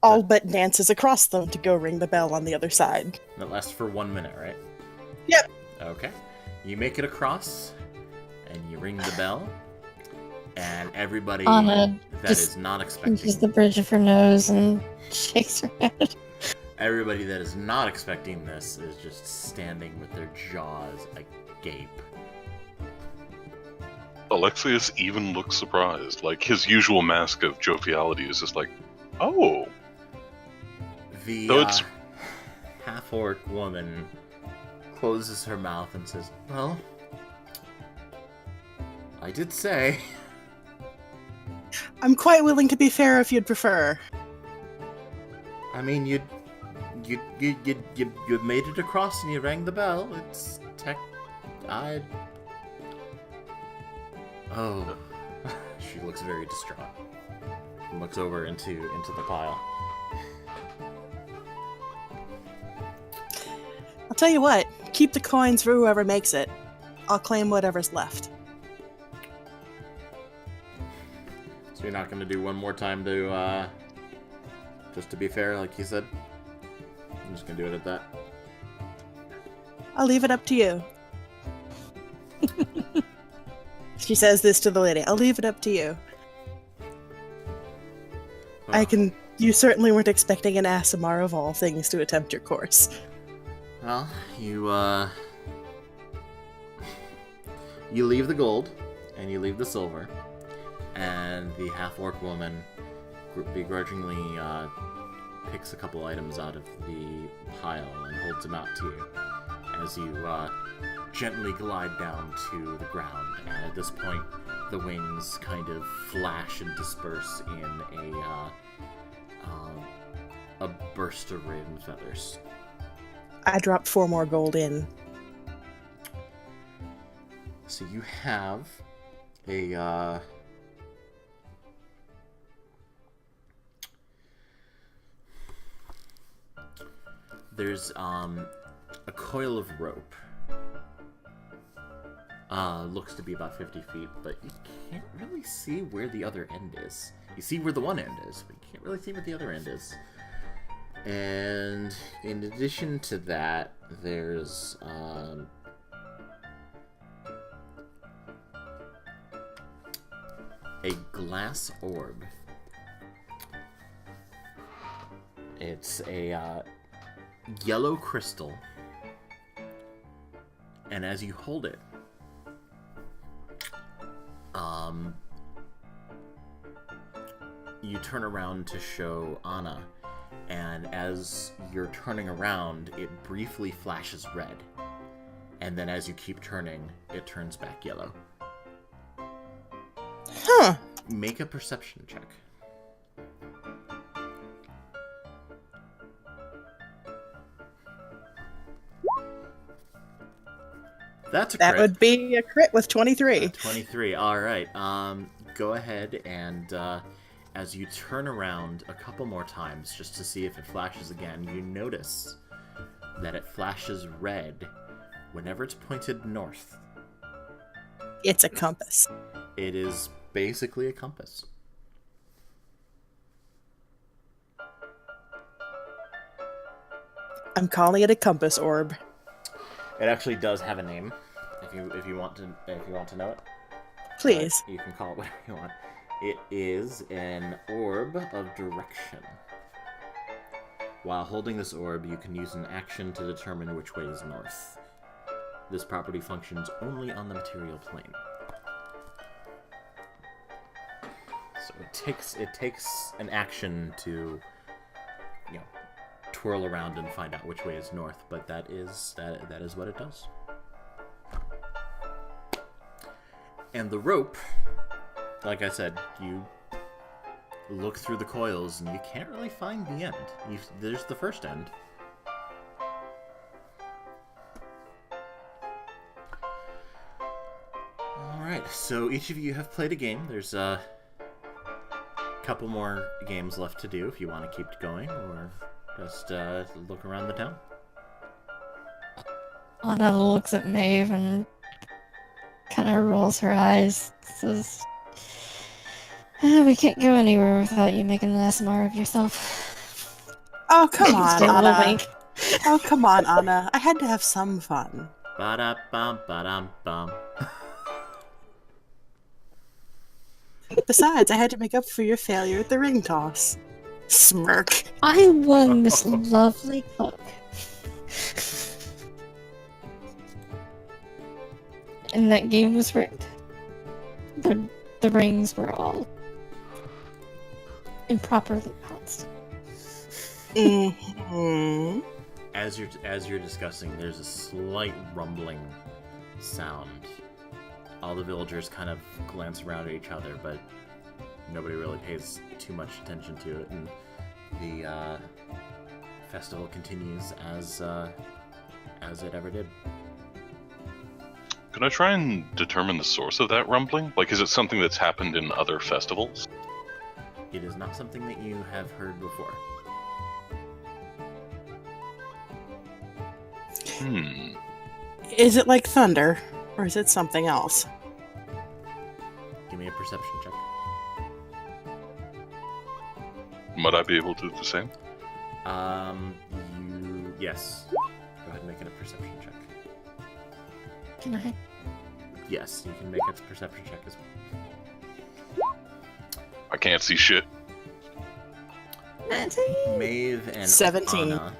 all but dances across them to go ring the bell on the other side. That lasts for 1 minute, right? Yep. Okay. You make it across, and you ring the bell, and everybody Anna that just is not pinches expecting the bridge of her nose and shakes her head. everybody that is not expecting this is just standing with their jaws agape. Alexius even looks surprised. Like, his usual mask of joviality is just like, oh. The So it's- half-orc woman closes her mouth and says, "Well, I did say." I'm quite willing to be fair if you'd prefer. I mean, you made it across and you rang the bell. It's Oh, she looks very distraught. And looks over into the pile. I'll tell you what, keep the coins for whoever makes it. I'll claim whatever's left. So you're not gonna do one more time to just to be fair, like you said? I'm just gonna do it at that. I'll leave it up to you. She says this to the lady. I'll leave it up to you. Well, You certainly weren't expecting an Asimar of all things to attempt your course. Well, you leave the gold, and you leave the silver, and the half-orc woman begrudgingly picks a couple items out of the pile and holds them out to you as you gently glide down to the ground. And at this point, the wings kind of flash and disperse in a burst of raven feathers. I dropped 4 more gold in. So you have a there's a coil of rope. Looks to be about 50 feet, but you can't really see where the other end is. You see where the one end is, but you can't really see what the other end is. And in addition to that, there's a glass orb. It's a yellow crystal, and as you hold it, You turn around to show Anna, and as you're turning around, it briefly flashes red. And then as you keep turning, it turns back yellow. Huh. Make a perception check. That's a crit. That would be a crit with 23. 23. All right. Go ahead and as you turn around a couple more times just to see if it flashes again, you notice that it flashes red whenever it's pointed north. It's a compass. It is basically a compass. I'm calling it a compass orb. It actually does have a name. If you want to know it, Please. you can call it whatever you want. It is an orb of direction. While holding this orb, you can use an action to determine which way is north. This property functions only on the material plane. So it takes an action to, twirl around and find out which way is north, but that is what it does. And the rope, like I said, you look through the coils and you can't really find the end. There's the first end. Alright, so each of you have played a game. There's a couple more games left to do if you want to keep going, or just look around the town. Anna looks at Maeve and kind of rolls her eyes. Says, "We can't go anywhere without you making an SMR of yourself." Oh, come on, Just a little Anna. wink. Oh, come on, Anna. I had to have some fun. Ba-da-bum, ba-dum-bum. Besides, I had to make up for your failure at the ring toss. Smirk. I won this lovely cloak. And that game was rigged. The rings were all improperly balanced. Mm-hmm. As you're discussing, there's a slight rumbling sound. All the villagers kind of glance around at each other, but nobody really pays too much attention to it, and the festival continues as it ever did. Can I try and determine the source of that rumbling? Like, is it something that's happened in other festivals? It is not something that you have heard before. Is it like thunder, or is it something else? Give me a perception check. Might I be able to do the same? Yes. Go ahead and make it a perception check. Can I? Yes, you can make a perception check as well. I can't see shit. Maeve and 17. Anna,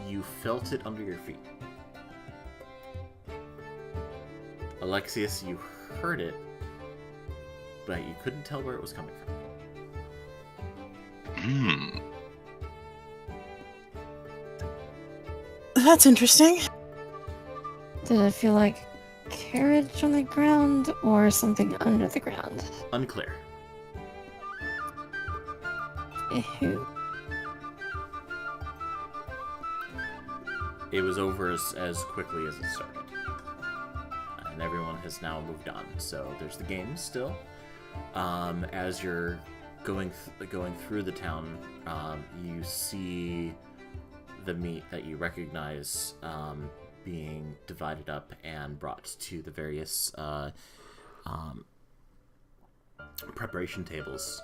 you felt it under your feet. Alexius, you heard it, but you couldn't tell where it was coming from. That's interesting. Did it feel like carriage on the ground or something under the ground? Unclear. Ew. It was over as quickly as it started. And everyone has now moved on. So there's the game still. As you're going through the town, you see the meat that you recognize being divided up and brought to the various preparation tables.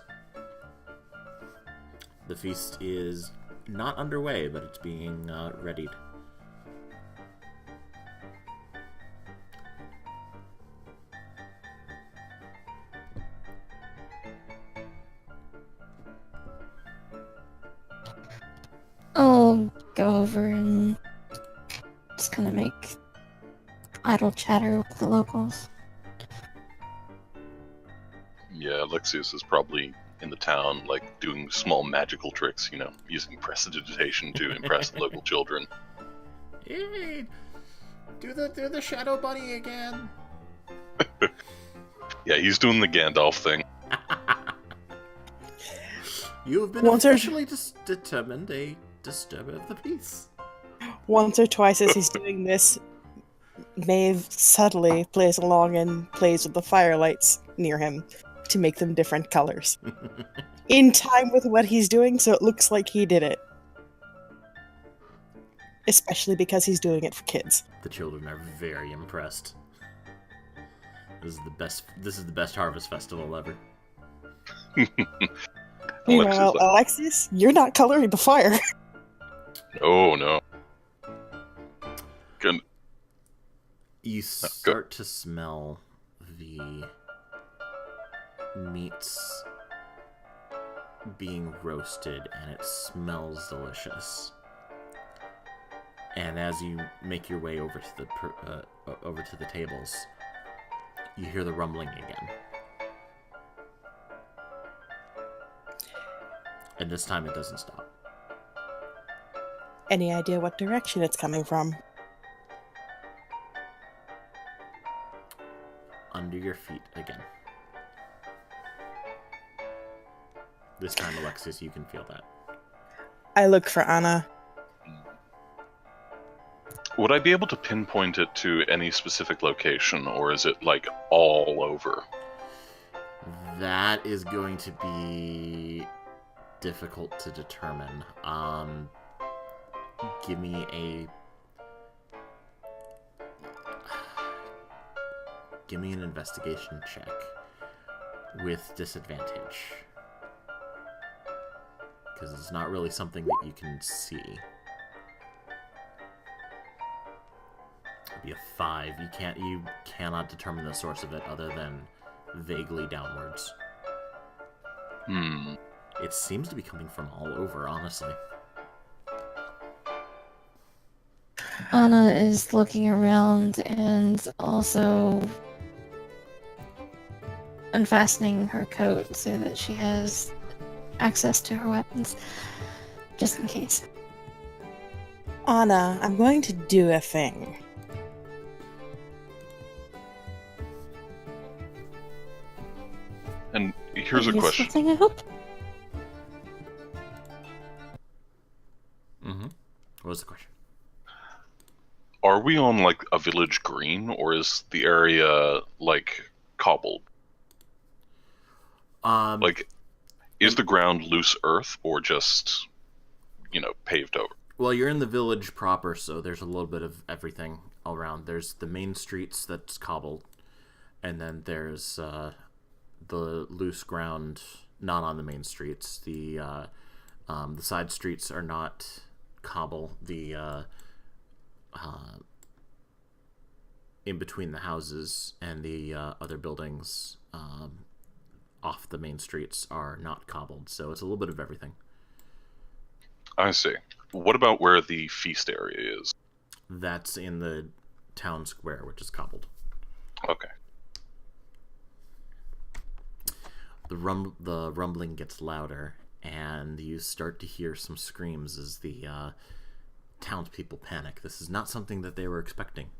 The feast is not underway, but it's being readied. I'll go over and just kind of make idle chatter with the locals. Yeah, Alexius is probably in the town, like, doing small magical tricks, using prestidigitation to impress local children. Hey, do the shadow bunny again. Yeah, he's doing the Gandalf thing. You have been Once or- officially determined a disturber of the peace. Once or twice as he's doing this, Maeve subtly plays along and plays with the firelights near him to make them different colors. In time with what he's doing, so it looks like he did it. Especially because he's doing it for kids. The children are very impressed. This is the best harvest festival ever. Meanwhile, Alexius, Alexius, you're not coloring the fire. no. Good. You start to smell the meats being roasted, and it smells delicious. And as you make your way over to the tables, you hear the rumbling again. And this time it doesn't stop. Any idea what direction it's coming from? Under your feet again. This time, Alexis, you can feel that. I look for Anna. Would I be able to pinpoint it to any specific location, or is it, like, all over? That is going to be difficult to determine. Give me an investigation check with disadvantage, because it's not really something that you can see. It'd be a 5. You cannot determine the source of it other than vaguely downwards. It seems to be coming from all over, honestly. Anna is looking around and also unfastening her coat so that she has access to her weapons, just in case. Anna, I'm going to do a thing. And here's a useful question. thing, I hope. What was the question? Are we on, like, a village green, or is the area, like, cobbled? Like, is the ground loose earth, or just, paved over? Well, you're in the village proper, so there's a little bit of everything all around. There's the main streets that's cobbled, and then there's the loose ground not on the main streets. The side streets are not cobble. The in between the houses and the other buildings off the main streets are not cobbled, so it's a little bit of everything. I see. What about where the feast area is? That's in the town square, which is cobbled. Okay. The rumbling gets louder, and you start to hear some screams as the townspeople panic. This is not something that they were expecting.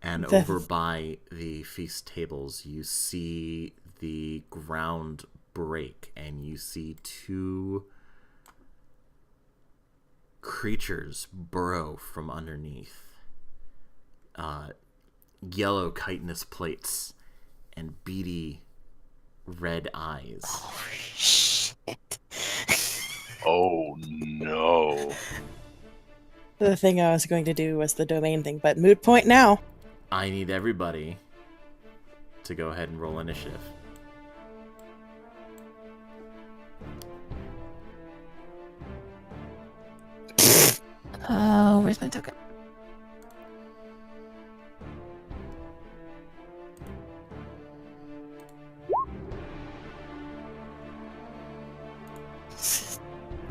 And over by the feast tables, you see the ground break, and you see 2 creatures burrow from underneath. Yellow chitinous plates and beady red eyes. Oh, shit. Oh, no. The thing I was going to do was the domain thing, but moot point now. I need everybody to go ahead and roll initiative. Oh, where's my token?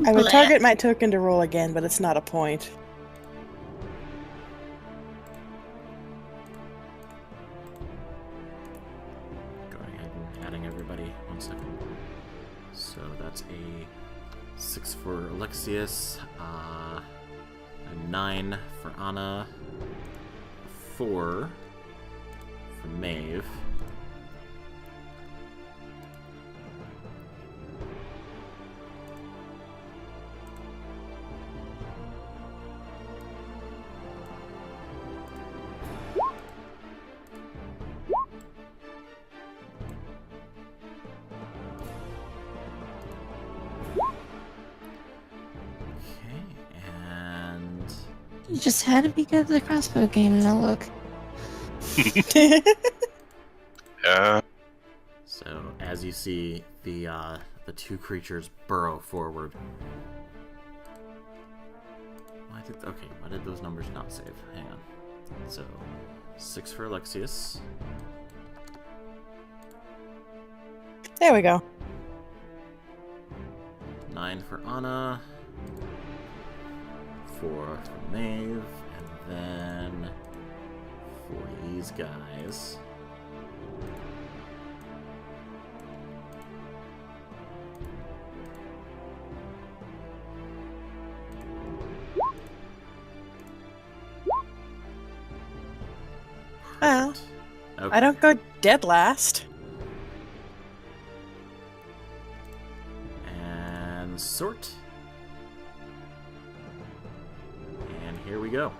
I would target my token to roll again, but it's not a point. adding everybody. 1 second. So that's a 6 for Alexius, a 9 for Anna, 4 for Maeve, You just had to be good at the crossbow game, now look. Yeah. So as you see, the two creatures burrow forward. Why did those numbers not save? Hang on. So 6 for Alexius. There we go. 9 for Anna. 4 for Maeve, and then for these guys. Well, Okay. I don't go dead last. And sort. And here we go.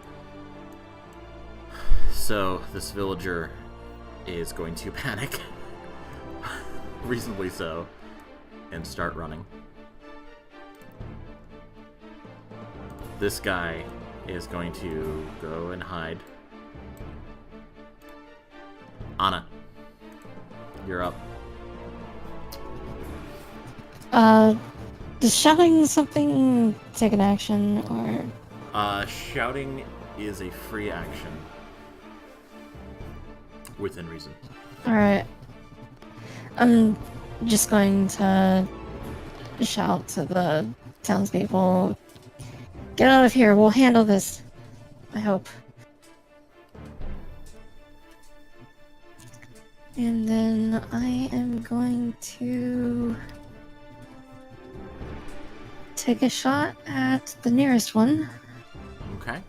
So this villager is going to panic, reasonably so, and start running. This guy is going to go and hide. Anna, you're up. Does shouting something take an action, or... Shouting is a free action. Within reason. Alright. I'm just going to shout to the townspeople, get out of here, we'll handle this. I hope. And then I am going to take a shot at the nearest one. Okay.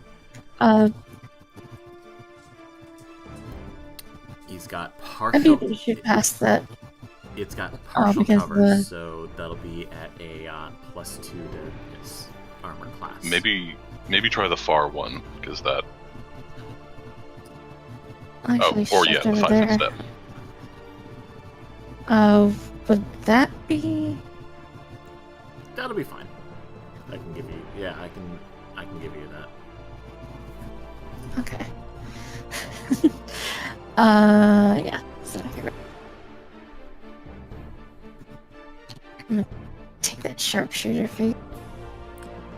He's got I partial. think we should pass that. It's got partial because cover, so that'll be at a +2 to its armor class. Maybe try the far one, because that... Actually, or shift yeah, the over 5 there. instead. Would that be? That'll be fine. I can give you. Yeah, I can give you that. Okay. Yeah. So here. I'm gonna take that sharpshooter feat.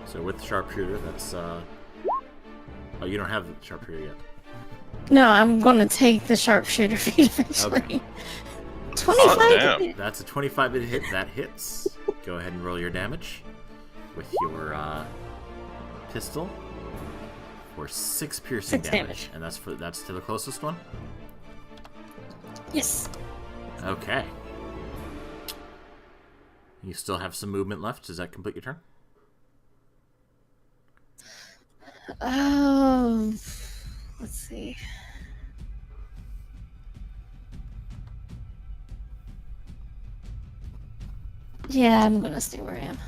So with sharpshooter, that's Oh, you don't have the sharpshooter yet. No, I'm gonna take the sharpshooter feat eventually. Okay. 25. damn. That's a 25 hit. That hits. Go ahead and roll your damage with your pistol for 6 piercing 6 damage. damage. And that's to the closest one. Yes. Okay. You still have some movement left. Does that complete your turn? Let's see. Yeah, I'm gonna stay where I am.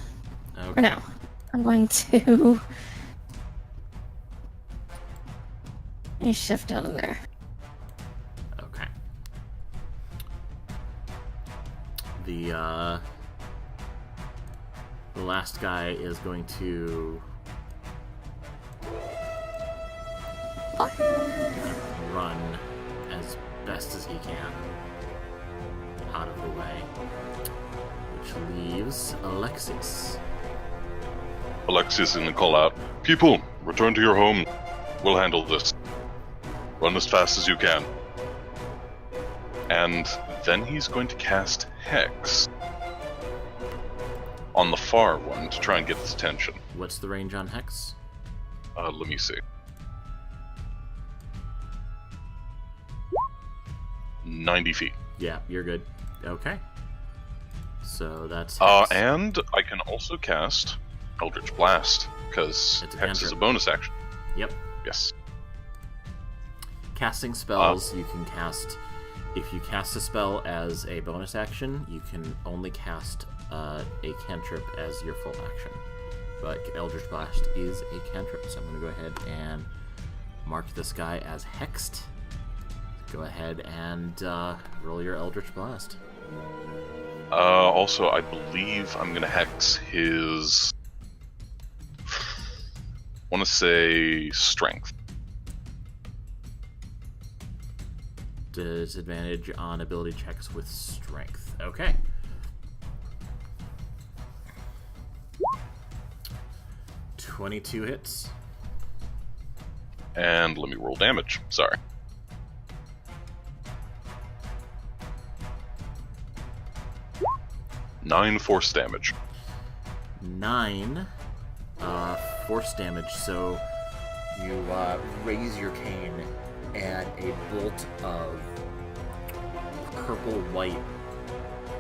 Okay. For now. I'm going to... Let me shift out of there. Okay. The last guy is going to run as best as he can out of the way, which leaves Alexis. Alexius is going to call out, "People, return to your home. We'll handle this. Run as fast as you can." And then he's going to cast Hex on the far one to try and get its attention. What's the range on Hex? Let me see. 90 feet. Yeah, you're good. Okay. So that's And I can also cast Eldritch Blast, because It's a Hex is a cantrip. bonus action. Yep. Yes. Casting spells, you can cast... If you cast a spell as a bonus action, you can only cast a cantrip as your full action. But Eldritch Blast is a cantrip, so I'm going to go ahead and mark this guy as hexed. Go ahead and roll your Eldritch Blast. Also, I believe I'm going to hex his... I want to say strength. Disadvantage on ability checks with strength. Okay. $22 hits. And let me roll damage. Sorry. 9 force damage. 9 force damage, so you raise your cane and a bolt of purple-white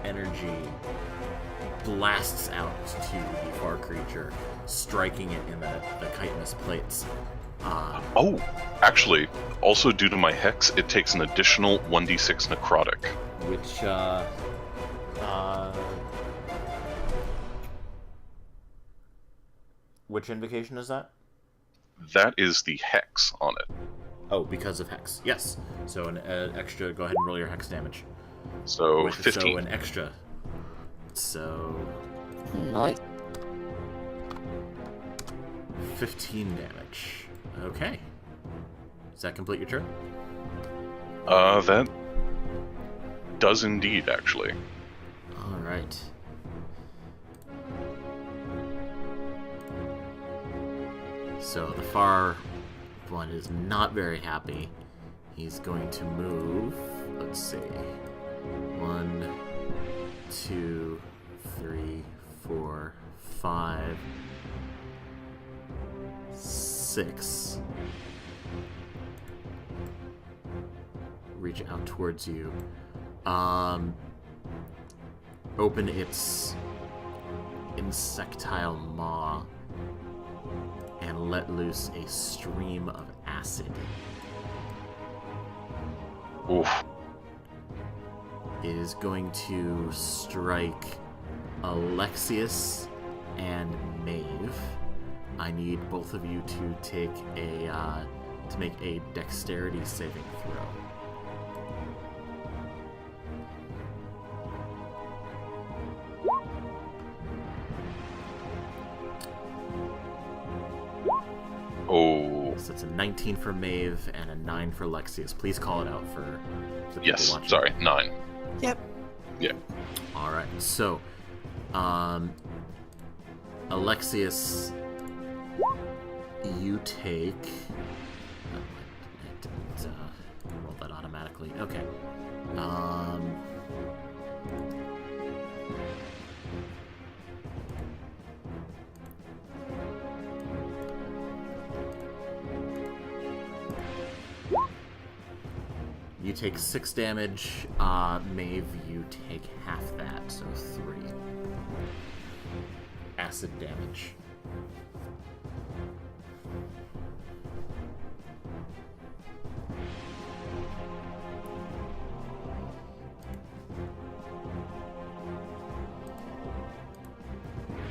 energy blasts out to the far creature, striking it in the chitinous plates. Oh, actually, also due to my hex, it takes an additional 1d6 necrotic. Which invocation is that? That is the hex on it. Oh, because of hex. Yes. So an extra. Go ahead and roll your hex damage. So With- 15. So an extra. So Nice. 15 damage. Okay. Does that complete your turn? That does indeed, actually. All right. So the far one is not very happy. He's going to move. Let's see. 1, 2, 3, 4, 5, 6. Reach out towards you. Open its insectile maw and let loose a stream of acid. Oof. It is going to strike Alexius and Maeve. I need both of you to take to make a dexterity saving throw. Oh, So it's a 19 for Maeve and a 9 for Alexius. Please call it out for the people yes. watching. Sorry, 9. Yep. Yeah. All right. So, Alexius, you take. Oh, I didn't roll that automatically. Okay. You take 6 damage. Maeve, you take half that, so 3. Acid damage.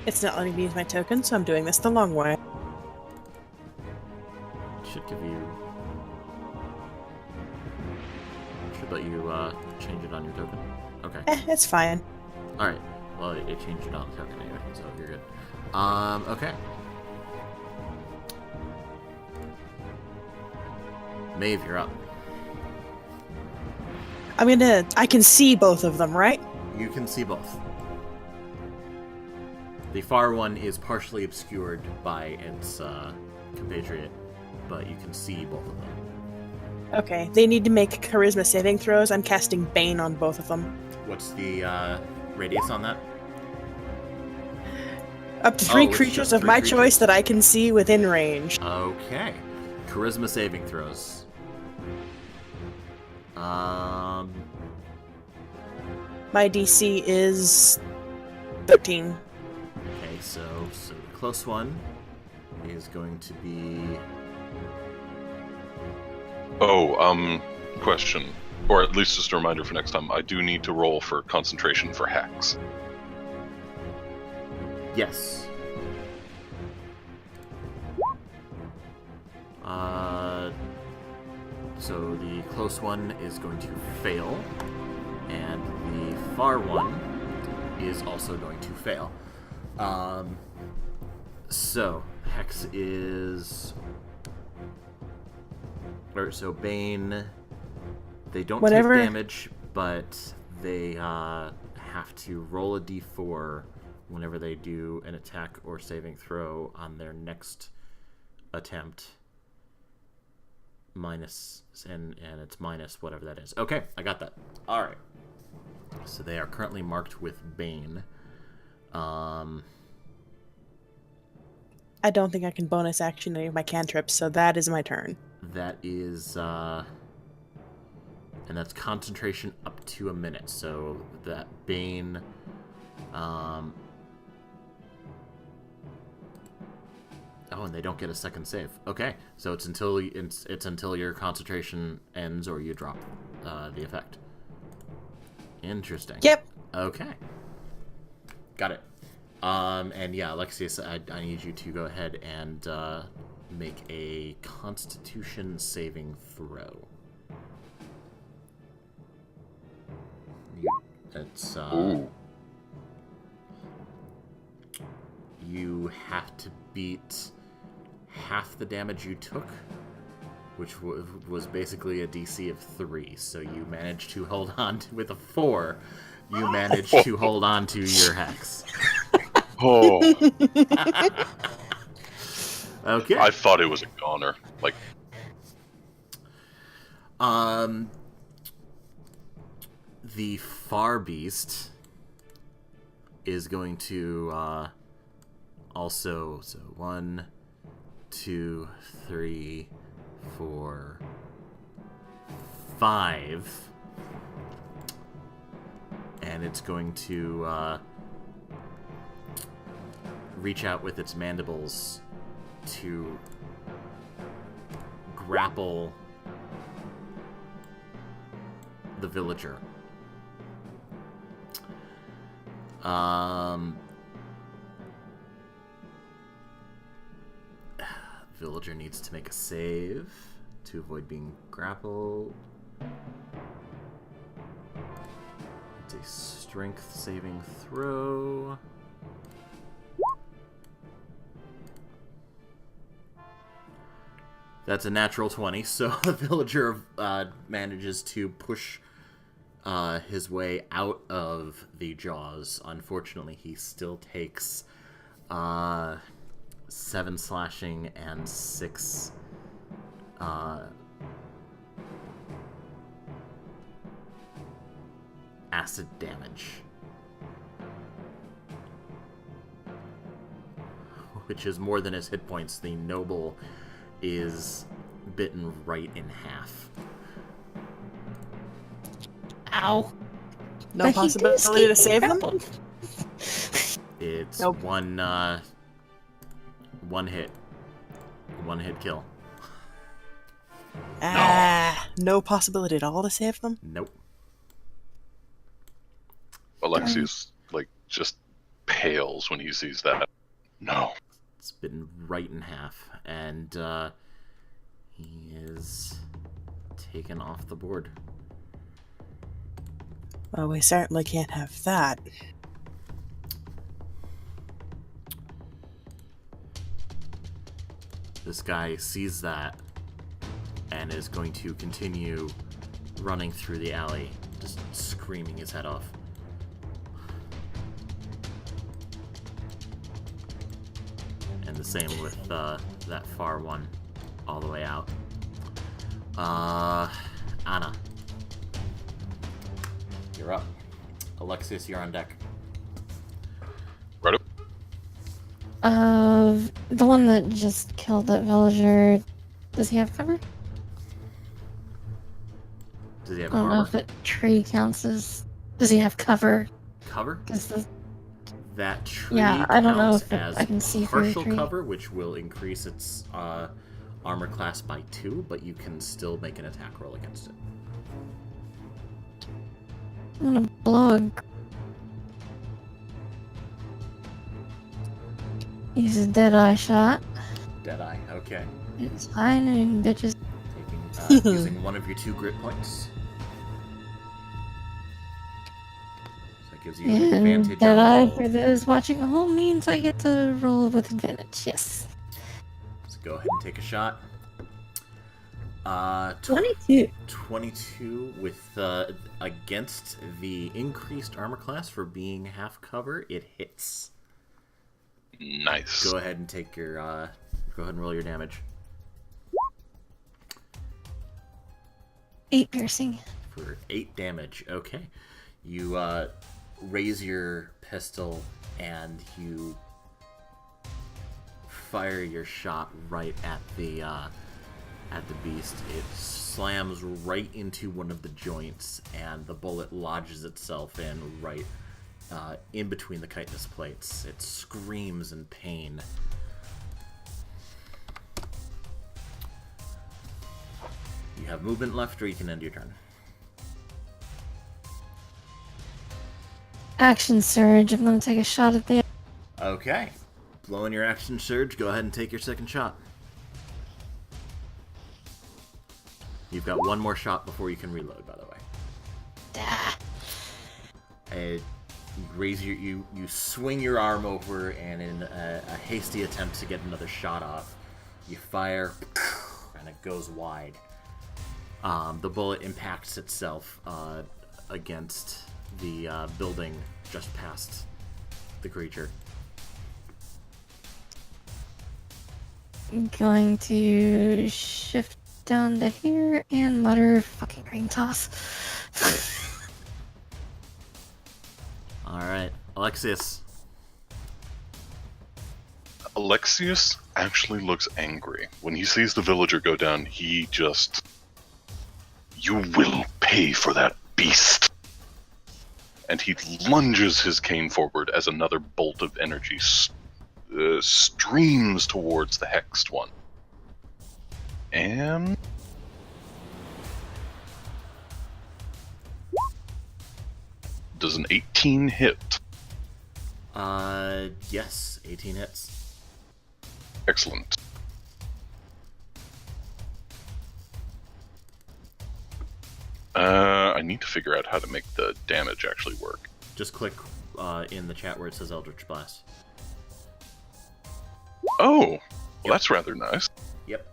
It's not letting me use my token, so I'm doing this the long way. Should give you. Should let you change it on your token. Okay. It's fine. All right. Well, it changed it on the token anyway, so you're good. Okay. Maeve, you're up. I can see both of them, right? You can see both. The far one is partially obscured by its compatriot, but you can see both of them. Okay, they need to make charisma saving throws. I'm casting Bane on both of them. What's the radius on that? Up to 3 it's creatures just of 3 my creatures. choice that I can see within range. Okay. Charisma saving throws. My DC is 13. Okay, so the close one is going to be... Question. Or at least just a reminder for next time. I do need to roll for concentration for hacks. Yes. So the close one is going to fail, and the far one is also going to fail. So Hex is... So Bane, they don't Whatever. take damage, but they have to roll a d4 whenever they do an attack or saving throw on their next attempt. Minus, and it's minus whatever that is. Okay, I got that. All right. So they are currently marked with Bane. I don't think I can bonus action any of my cantrips, so that is my turn. That is, and that's concentration up to a minute. So that Bane, oh, and they don't get a second save. Okay, so it's until your concentration ends or you drop the effect. Interesting. Yep. Okay. Got it. And yeah, Alexius, I need you to go ahead and make a Constitution saving throw. It's you have to beat half the damage you took, which was basically a DC of 3. So you managed to hold on to, with a 4. You managed to hold on to your hex. Oh. Okay. I thought it was a goner. Like, the Far Beast is going to also, so 1, 2, 3, 4, 5, and it's going to reach out with its mandibles to grapple the villager. Villager needs to make a save to avoid being grappled. It's a strength saving throw. That's a natural 20, so the villager manages to push his way out of the jaws. Unfortunately, he still takes 7 slashing and 6 acid damage, which is more than his hit points. The noble is bitten right in half. Ow. No But he did possibility escape to save them? grappled. It's Nope. one hit kill. No possibility at all to save them? Nope. Alexius, like, just pales when he sees that. No. It's bitten right in half, and he is taken off the board. Well, we certainly can't have that. This guy sees that and is going to continue running through the alley, just screaming his head off. And the same with that far one, all the way out. Anna. You're up. Alexius, you're on deck. Right up. The one that just killed that villager, does he have cover? Does he have I don't know armor? if that tree counts as Does he have cover? Cover? 'Cause the That tree Yeah, I don't know counts if as I can see through the partial tree. cover, which will increase its armor class by 2, but you can still make an attack roll against it. I'm gonna blow a... Use a Deadeye shot. Deadeye, okay. It's fine, and bitches. Using one of your 2 grit points. So that gives you an And advantage Deadeye, on for roll. those watching at home, means I get to roll with advantage, yes. So go ahead and take a shot. 22. 22 with against the increased armor class for being half cover, it hits. Nice. Go ahead and take your go ahead and roll your damage 8 piercing. for 8 damage. Okay, you raise your pistol and you fire your shot right at the beast. It slams right into one of the joints, and the bullet lodges itself in right in between the chitinous plates. It screams in pain. You have movement left, or you can end your turn. Action surge. I'm gonna take a shot at the... Okay. Blowing your action surge, go ahead and take your second shot. You've got one more shot before you can reload, by the way. You raise you swing your arm over, and in a hasty attempt to get another shot off, you fire, and it goes wide. The bullet impacts itself against the building just past the creature. I'm going to shift down to here and mutter fucking ring toss. Alright, Alexius. Alexius actually looks angry. When he sees the villager go down, he just... You will pay for that beast! And he lunges his cane forward as another bolt of energy streams towards the hexed one. And... Does an 18 hit? Yes, 18 hits. Excellent. I need to figure out how to make the damage actually work. Just click in the chat where it says Eldritch Blast. Oh, well, that's rather nice. Yep.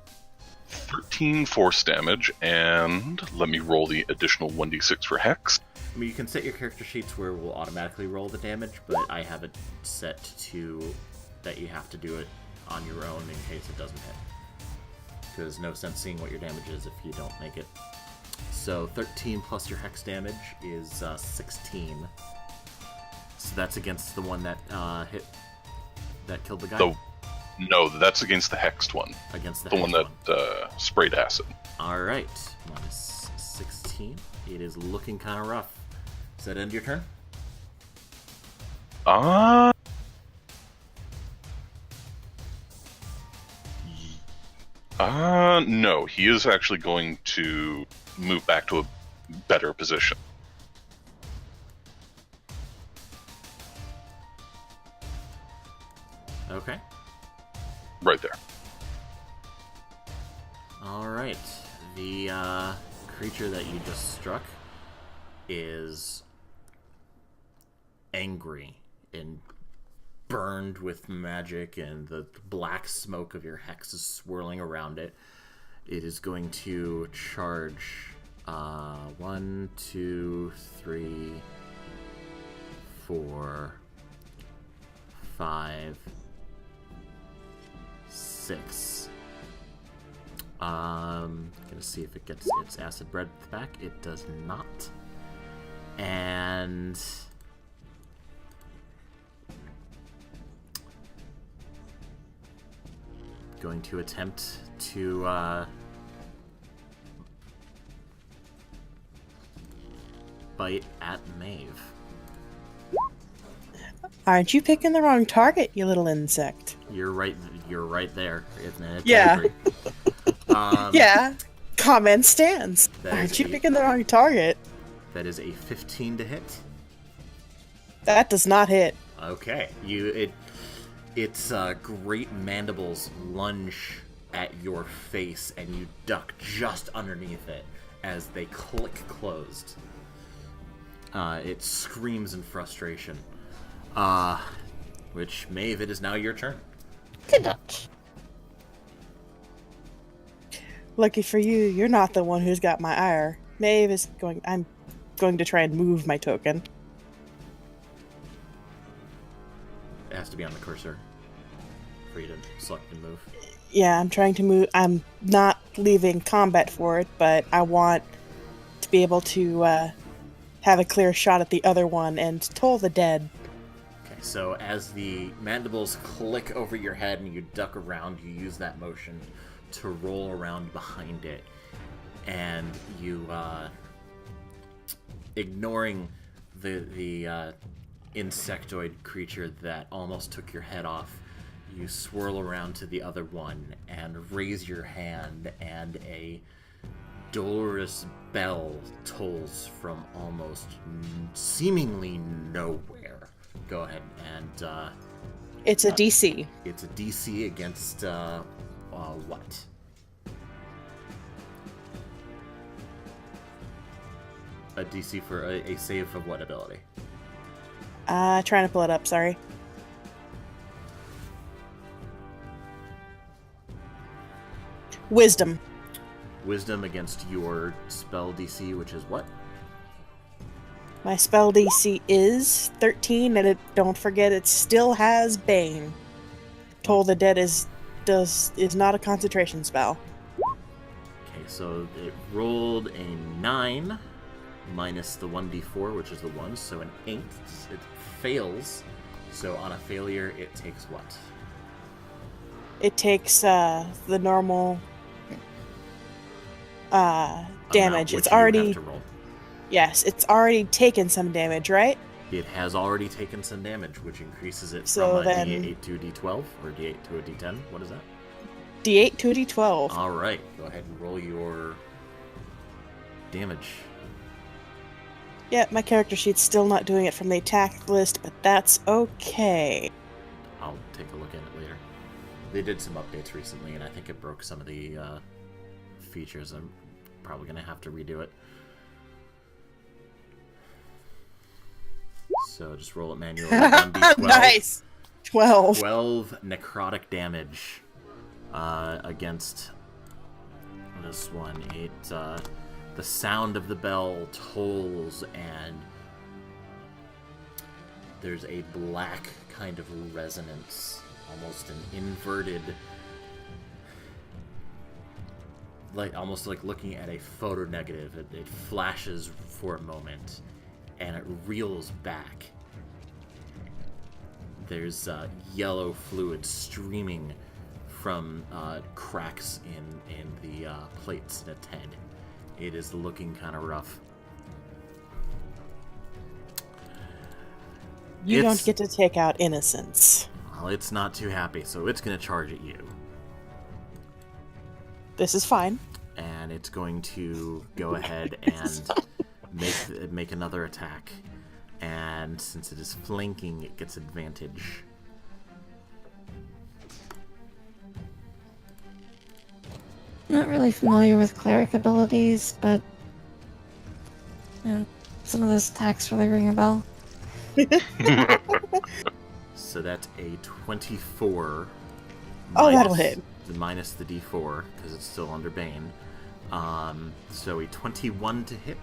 13 force damage, and let me roll the additional 1d6 for Hex. I mean, you can set your character sheets where we'll automatically roll the damage, but I have it set to that you have to do it on your own in case it doesn't hit. Because no sense seeing what your damage is if you don't make it. So 13 plus your hex damage is 16. So that's against the one that that killed the guy? No, that's against the hexed one. Against the The hexed one that sprayed acid. Alright, minus 16. It is looking kind of rough. Does that end your turn? No. He is actually going to move back to a better position. Okay. Right there. Alright. The creature that you just struck is angry and burned with magic, and the black smoke of your hex is swirling around it. It is going to charge 1, 2, 3, 4, 5, 6. Gonna see if it gets its acid breath back. It does not. And going to attempt to bite bite at Maeve. Aren't you picking the wrong target, you little insect? You're right there. It's Yeah. angry. Yeah. Comment stands. That Aren't is you a- picking the wrong target? That is a 15 to hit. That does not hit. Okay. Its great mandibles lunge at your face, and you duck just underneath it as they click closed. It screams in frustration. Which, Maeve, it is now your turn. Good Dutch. Lucky for you, you're not the one who's got my ire. Maeve is going. I'm going to try and move my token. It has to be on the cursor for you to select and move. Yeah, I'm trying to move. I'm not leaving combat for it, but I want to be able to have a clear shot at the other one and toll the dead. Okay, so as the mandibles click over your head and you duck around, you use that motion to roll around behind it, and you, ignoring the insectoid creature that almost took your head off, you swirl around to the other one and raise your hand, and a dolorous bell tolls from almost seemingly nowhere. Go ahead and It's a DC. it's a DC against what? A DC for a save of what ability? Trying to pull it up. Sorry. Wisdom. Wisdom against your spell DC, which is what? My spell DC is 13, and don't forget it still has Bane. Toll the Dead is not a concentration spell. Okay, so it rolled a 9 minus the 1d4, which is the 1, so an 8. It fails. So on a failure, it takes what? It takes the normal damage. Amount, which It's you have already to roll. yes, it's already taken some damage, right? It has already taken some damage, which increases it So from a then- D8 to a D12, or D8 to a D10. What is that? D8 to a D12. All right, go ahead and roll your damage. Yeah, my character sheet's still not doing it from the attack list, but that's okay. I'll take a look at it later. They did some updates recently, and I think it broke some of the features. I'm probably going to have to redo it. So just roll it manually. 1d12. Nice. 12. 12 necrotic damage against this one. The sound of the bell tolls, and there's a black kind of resonance, almost an inverted, almost like looking at a photo negative. It flashes for a moment, and it reels back. There's yellow fluid streaming from cracks in the plates in its head. It is looking kind of rough. You It's- don't get to take out innocence. Well, it's not too happy, so it's going to charge at you. This is fine. And it's going to go ahead and make another attack. And since it is flanking, it gets advantage. Not really familiar with cleric abilities, but some of those attacks really ring a bell. So that's a 24. Oh, that'll hit. Minus the D4, because it's still under Bane. So a 21 to hit.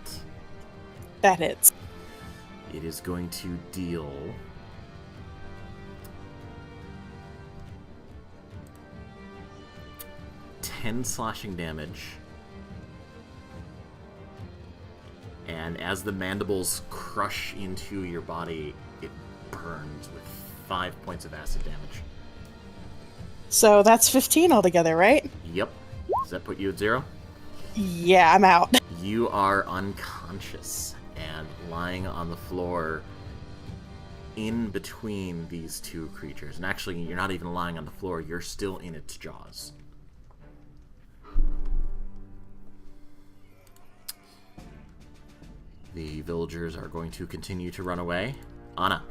That hits. It is going to deal 10 slashing damage. And as the mandibles crush into your body, it burns with 5 points of acid damage. So that's 15 altogether, right? Yep. Does that put you at 0? Yeah, I'm out. You are unconscious. and lying on the floor in between these two creatures. And actually, you're not even lying on the floor, you're still in its jaws. The villagers are going to continue to run away. Anna.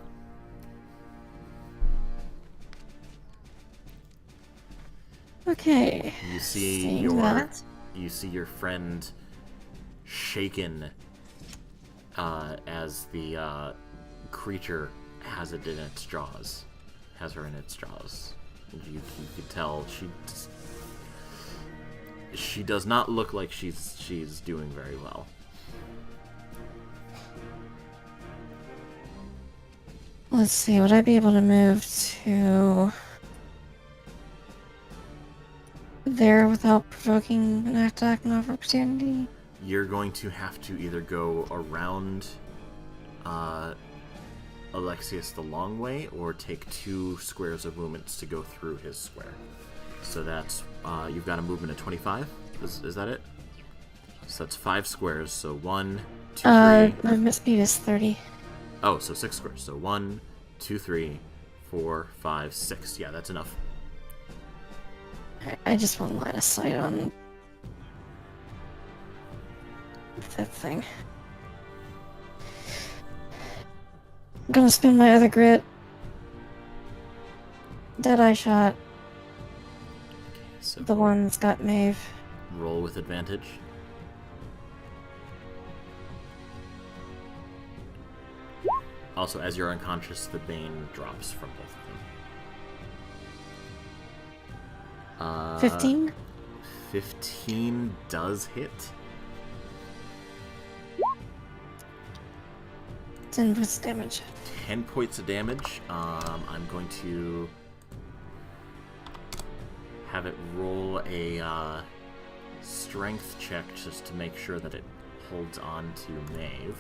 Okay. You see Seeing that. you see your friend shaken as the creature has it in its jaws. Has her in its jaws. You could tell she does not look like she's doing very well. Let's see, would I be able to move to there without provoking an attack of opportunity? You're going to have to either go around Alexius the long way or take 2 squares of movements to go through his square. So that's, you've got a movement of 25? Is that it? So that's 5 squares, so 1, 2, 3... movement speed is 30. Oh, so 6 squares. So 1, 2, 3, 4, 5, 6. Yeah, that's enough. I just want line of sight on that thing. I'm gonna spin my other grit. Deadeye shot. So The one that's got Maeve. roll with advantage. Also, as you're unconscious, the bane drops from both of them. 15? 15 does hit. 10 points of damage. 10 points of damage. I'm going to have it roll a strength check just to make sure that it holds on to Maeve.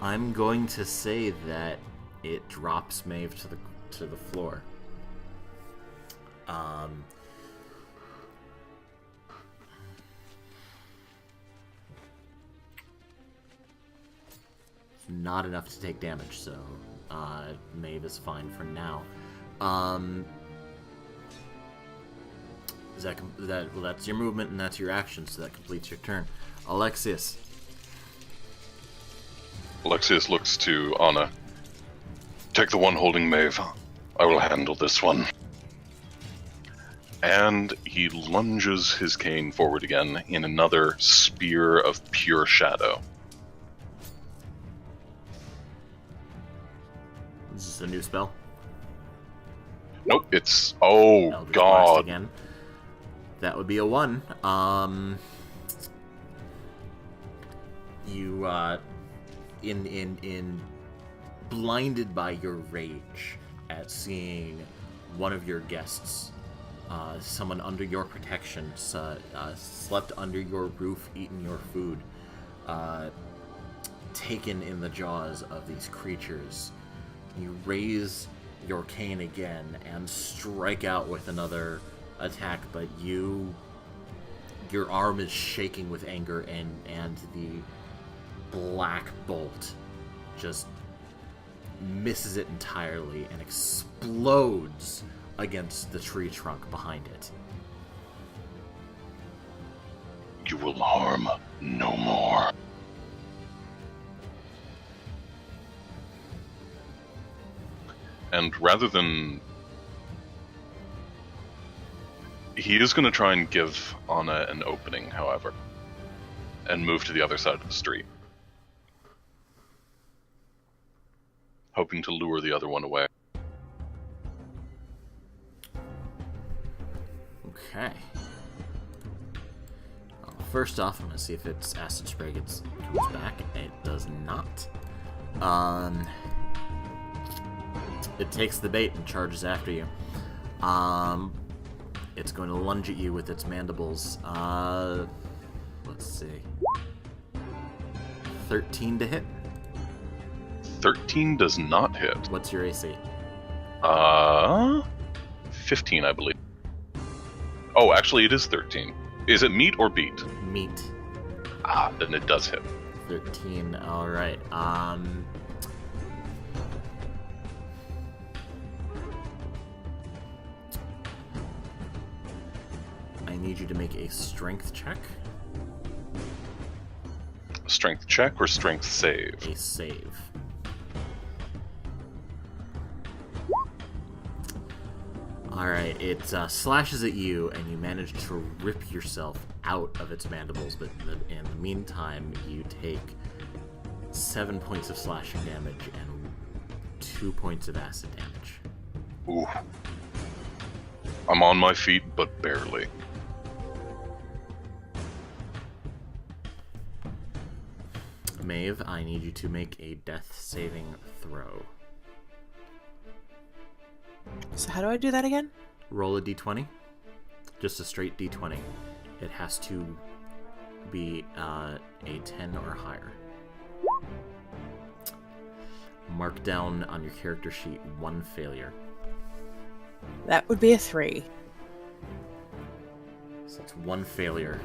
I'm going to say that it drops Maeve to the floor. Not enough to take damage, so Maeve is fine for now. Well, that's your movement and that's your action, so that completes your turn. Alexius. Alexius looks to Anna. Take the one holding Maeve. I will handle this one. And he lunges his cane forward again in another spear of pure shadow. Is this a new spell? Nope, it's... Oh, Eldritch Blast God. again. That would be a 1. You, in blinded by your rage at seeing one of your guests, someone under your protection, slept under your roof, eaten your food, taken in the jaws of these creatures, you raise your cane again and strike out with another attack, but your arm is shaking with anger, and the black bolt just misses it entirely and explodes against the tree trunk behind it. You will harm no more. And rather than... He is going to try and give Anna an opening, however, and move to the other side of the street, hoping to lure the other one away. Okay. Well, first off, I'm going to see if its acid spray comes back. It does not. It takes the bait and charges after you. It's going to lunge at you with its mandibles. Let's see. 13 to hit. 13 does not hit. What's your AC? 15, I believe. Oh, actually, it is 13. Is it meet or beat? Meet. Ah, then it does hit. 13. All right. I need you to make a strength check. Strength check or strength save? A save. Alright, it slashes at you, and you manage to rip yourself out of its mandibles, but in the meantime, you take 7 points of slashing damage and 2 points of acid damage. Ooh. I'm on my feet, but barely. Maeve, I need you to make a death saving throw. So how do I do that again? Roll a d20. Just a straight d20. It has to be a 10 or higher. Mark down on your character sheet 1 failure. That would be a 3. So that's 1 failure.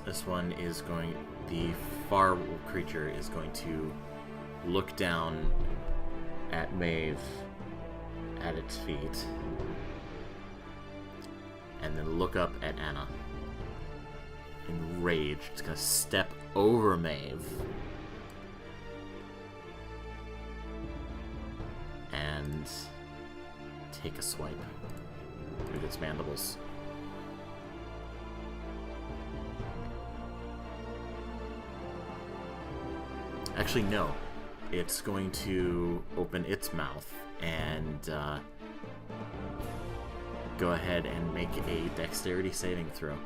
This one is going... The far creature is going to look down at Maeve at its feet, and then look up at Anna. In rage, it's going to step over Maeve and take a swipe with its mandibles. Actually, no. It's going to open its mouth and go ahead and make a dexterity saving throw.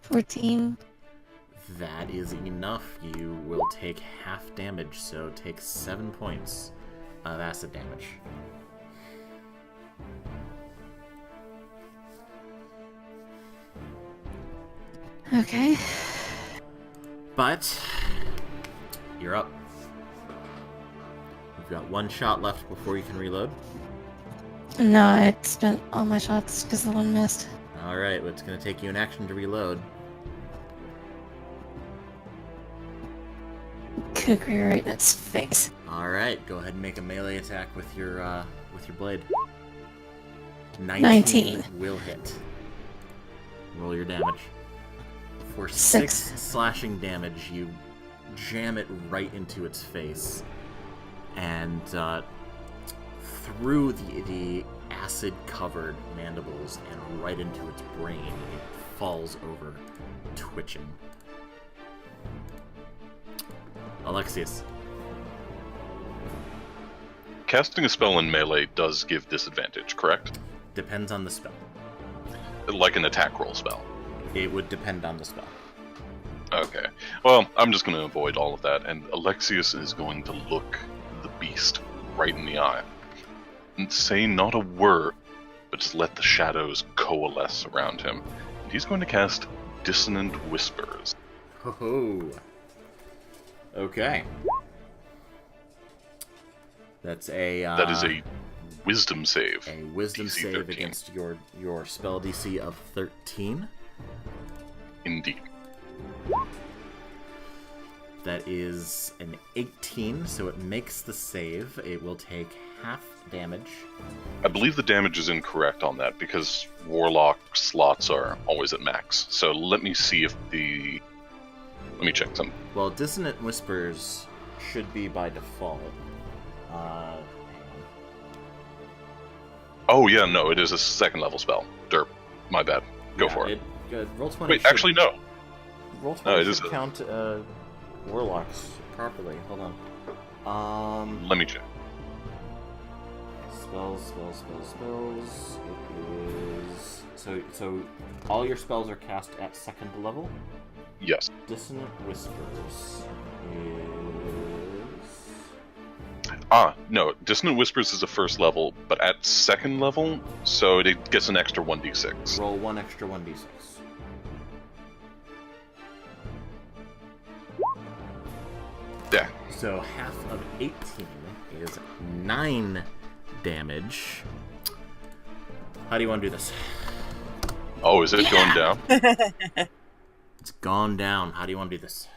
$14. That is enough. You will take half damage, so take 7 points of acid damage. Okay. But you're up. You've got 1 shot left before you can reload. No, I spent all my shots because the one missed. Alright, well, it's going to take you an action to reload. Kukri right in its face. Alright, go ahead and make a melee attack with your blade. 19. Will hit. Roll your damage. For 6 slashing damage, you jam it right into its face. And through the acid-covered mandibles and right into its brain, it falls over, twitching. Alexius. Casting a spell in melee does give disadvantage, correct? Depends on the spell. Like an attack roll spell. It would depend on the spell. Okay. Well, I'm just going to avoid all of that, and Alexius is going to look the beast right in the eye. And say not a word, but just let the shadows coalesce around him. And he's going to cast Dissonant Whispers. Ho ho. Okay. That's a... that is a wisdom save. A wisdom DC save 13. against your spell DC of 13. Indeed. That is an 18, so it makes the save. It will take half damage. I believe the damage is incorrect on that, because Warlock slots are always at max. So let me see if the... Let me check something. Well, Dissonant Whispers should be by default. Hang on. Oh, yeah, no, it is a second level spell. Derp. My bad. Go Yeah, for it. Roll 20 Wait, actually, no. Roll 20 No, it is should count Warlocks properly. Hold on. Let me check. Spells. It is... So all your spells are cast at second level? Yes. Dissonant Whispers is... No. Dissonant Whispers is a first level, but at second level, so it gets an extra 1d6. Roll one extra 1d6. Yeah. So half of 18 is 9 damage. How do you want to do this? Oh, is it going down? It's gone down. How do you want to do this?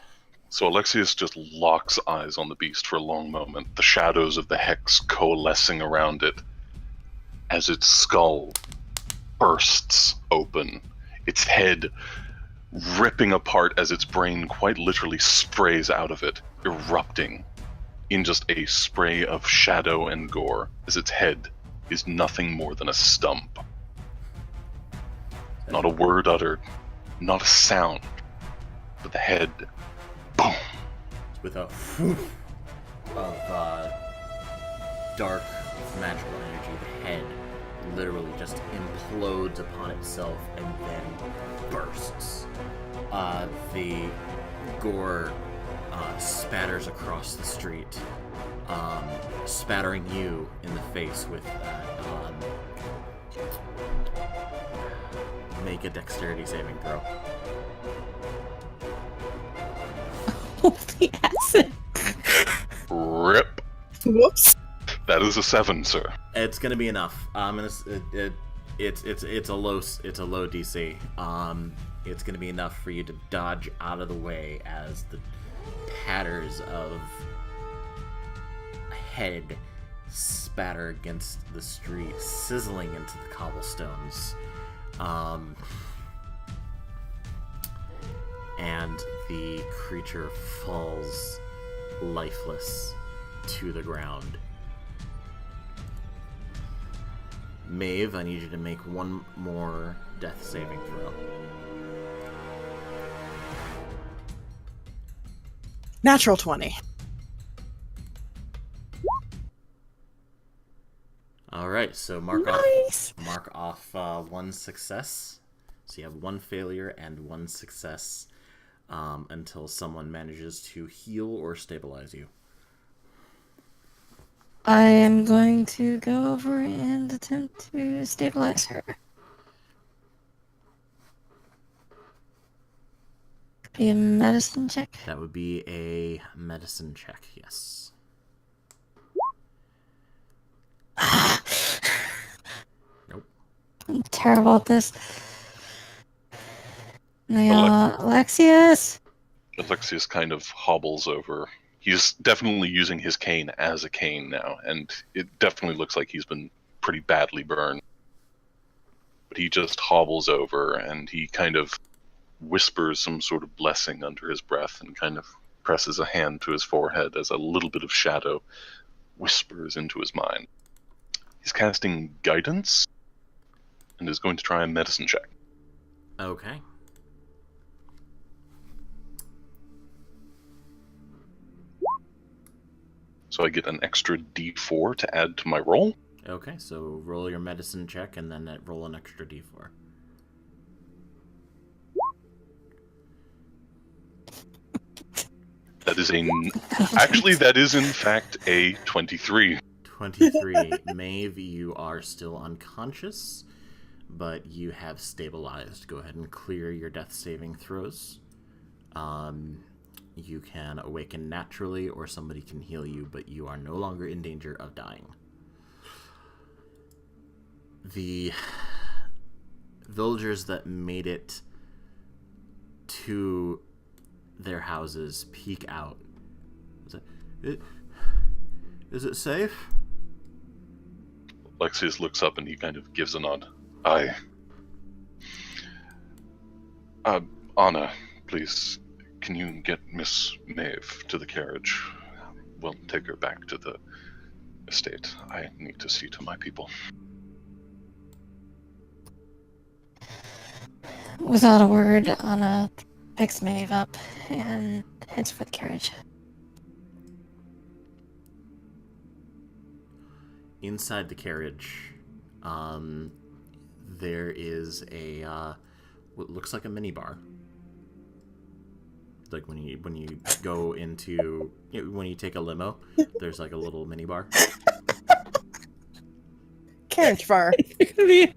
So Alexius just locks eyes on the beast for a long moment, the shadows of the hex coalescing around it as its skull bursts open, its head ripping apart as its brain quite literally sprays out of it, erupting in just a spray of shadow and gore as its head is nothing more than a stump. Not a word uttered, not a sound, but the head, boom. With a whoosh of dark magical energy, the head literally just implodes upon itself and then bursts. The gore spatters across the street, spattering you in the face with that. Make a dexterity saving throw. Holy acid. Rip. Whoops. That is a 7, sir. It's gonna be enough. It's a low DC. It's gonna be enough for you to dodge out of the way as the patters of head spatter against the street, sizzling into the cobblestones. And the creature falls lifeless to the ground. Maeve, I need you to make one more death saving throw. Natural 20. Alright, so Nice. mark off one success. So you have one failure and one success until someone manages to heal or stabilize you. I am going to go over and attempt to stabilize her. Be a medicine check. That would be a medicine check, yes. Nope. I'm terrible at this. Alexius! Alexius kind of hobbles over. He's definitely using his cane as a cane now, and it definitely looks like he's been pretty badly burned. But he just hobbles over, and he kind of whispers some sort of blessing under his breath and kind of presses a hand to his forehead as a little bit of shadow whispers into his mind. He's casting Guidance and is going to try a medicine check. Okay. So I get an extra d4 to add to my roll. Okay, so roll your medicine check and then roll an extra d4. That is actually, that is in fact a 23. 23. Maeve, you are still unconscious, but you have stabilized. Go ahead and clear your death saving throws. You can awaken naturally, or somebody can heal you, but you are no longer in danger of dying. The villagers that made it to their houses peek out. Is it safe? Alexius looks up and he kind of gives a nod. Anna, please, can you get Miss Maeve to the carriage? We'll take her back to the estate. I need to see to my people. Without a word, Anna picks Maeve up and heads for the carriage. Inside the carriage, there is a what looks like a minibar. Like when you go into when you take a limo, there's like a little mini bar. Carriage bar. They're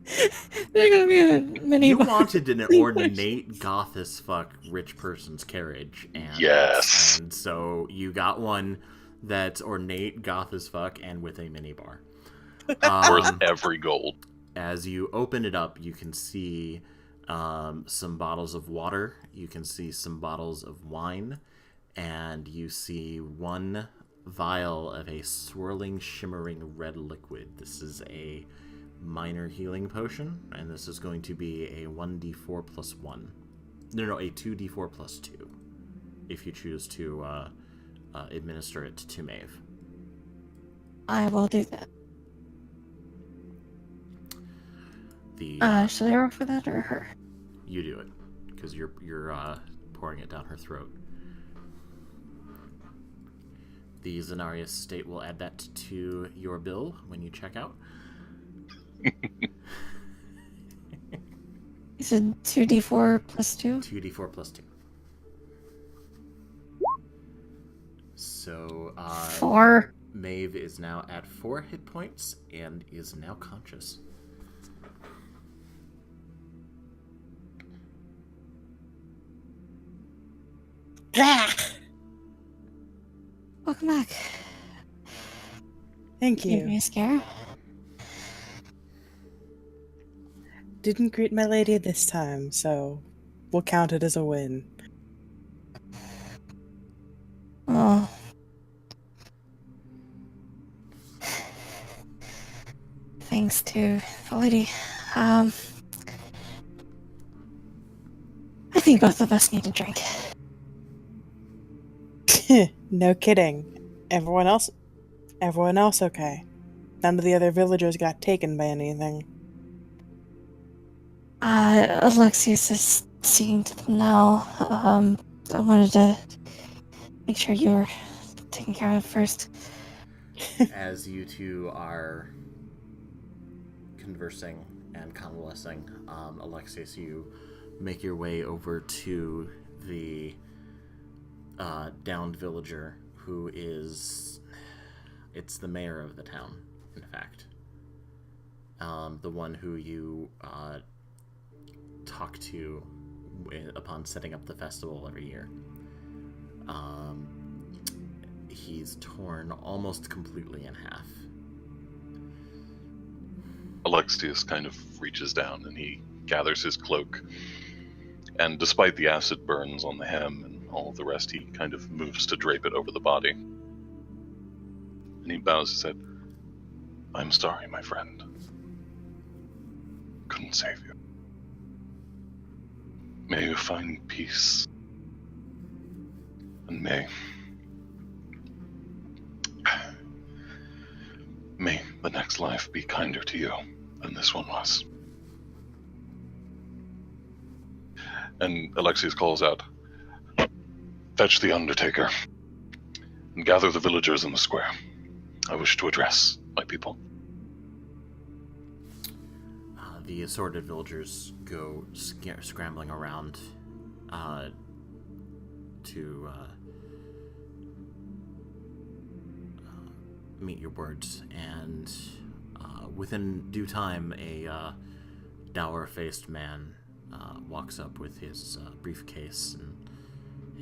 gonna be a mini You bar. wanted an ornate goth as fuck rich person's carriage, and Yes. and so you got one that's ornate goth as fuck and with a mini bar. Worth every gold. As you open it up, you can see some bottles of water, you can see some bottles of wine, and you see one vial of a swirling, shimmering red liquid. This is a minor healing potion, and this is going to be a 1d4 plus 1. No, a 2d4 plus 2, if you choose to administer it to Maeve. I will do that. The Should I roll for that or her? You do it, because you're pouring it down her throat. The Zenarius state will add that to your bill when you check out. You said 2d4 plus 2? 2d4 plus 2. So, 4. Maeve is now at 4 hit points and is now conscious. Welcome back. Thank Gave me you. a scare. Didn't greet my lady this time, so we'll count it as a win. Oh. Thanks to the lady. I think both of us need a drink. No kidding. Everyone else okay. None of the other villagers got taken by anything. Alexius is seeing to them now. I wanted to make sure you were taken care of first. As you two are conversing and convalescing, Alexius, you make your way over to the downed villager, who is... It's the mayor of the town, in fact. The one who you talk to upon setting up the festival every year. He's torn almost completely in half. Alexius kind of reaches down and he gathers his cloak. And despite the acid burns on the hem and all of the rest, he kind of moves to drape it over the body. And he bows his head. I'm sorry, my friend. Couldn't save you. May you find peace. And may the next life be kinder to you than this one was. And Alexius calls out, fetch the Undertaker, and gather the villagers in the square. I wish to address my people. The assorted villagers go scrambling around to meet your words, and within due time, a dour-faced man walks up with his briefcase and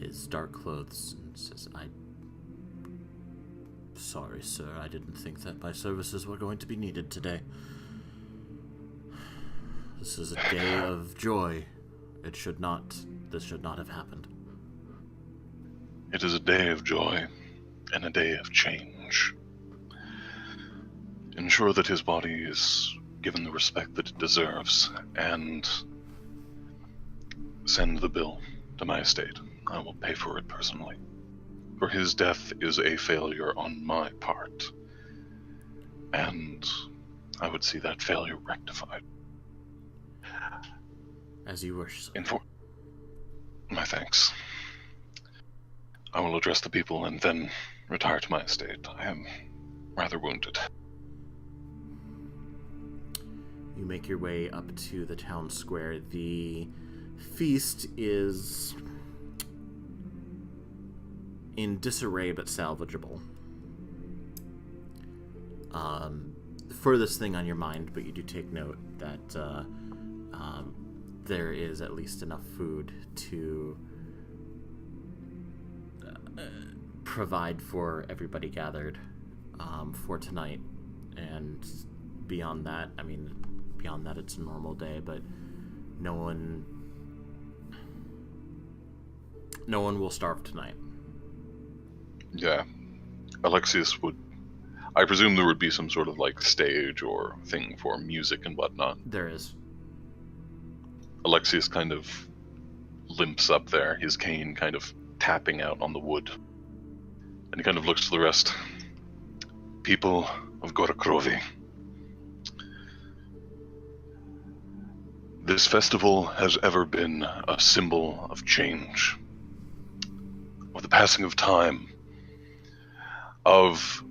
his dark clothes and says, Sorry, sir, I didn't think that my services were going to be needed today. This is a day of joy. This should not have happened. It is a day of joy and a day of change. Ensure that his body is given the respect that it deserves, and send the bill to my estate. I will pay for it personally. For his death is a failure on my part, and I would see that failure rectified. As you wish, sir. My thanks. I will address the people and then retire to my estate. I am rather wounded. You make your way up to the town square. The feast is in disarray but salvageable. Furthest thing on your mind, but you do take note that there is at least enough food to provide for everybody gathered for tonight. And beyond that, it's a normal day, but no one will starve tonight. Yeah. Alexius would... I presume there would be some sort of, like, stage or thing for music and whatnot. There is. Alexius kind of limps up there, his cane kind of tapping out on the wood. And he kind of looks to the rest. People of Gorakrovi, this festival has ever been a symbol of change, of the passing of time, of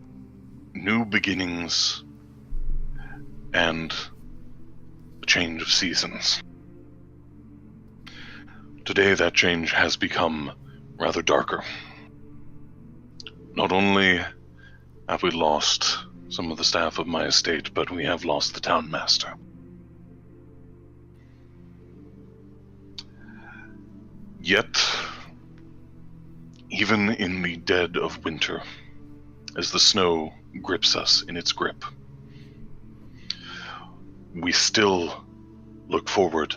new beginnings, and a change of seasons. Today that change has become rather darker. Not only have we lost some of the staff of my estate, but we have lost the town master. Yet, even in the dead of winter, as the snow grips us in its grip, we still look forward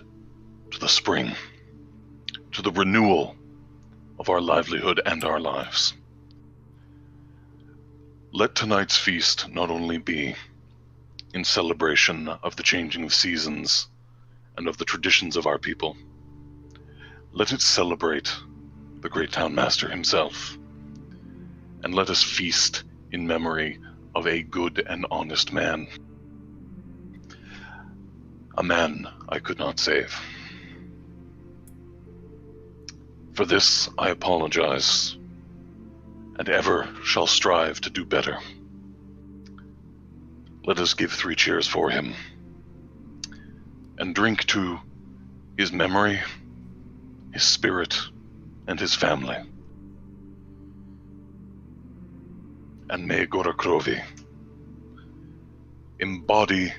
to the spring, to the renewal of our livelihood and our lives. Let tonight's feast not only be in celebration of the changing of seasons and of the traditions of our people, let it celebrate the great town master himself, and let us feast in memory of a good and honest man. A man I could not save. For this I apologize, and ever shall strive to do better. Let us give 3 cheers for him, and drink to his memory, his spirit, and his family. And may Gorakrovi embody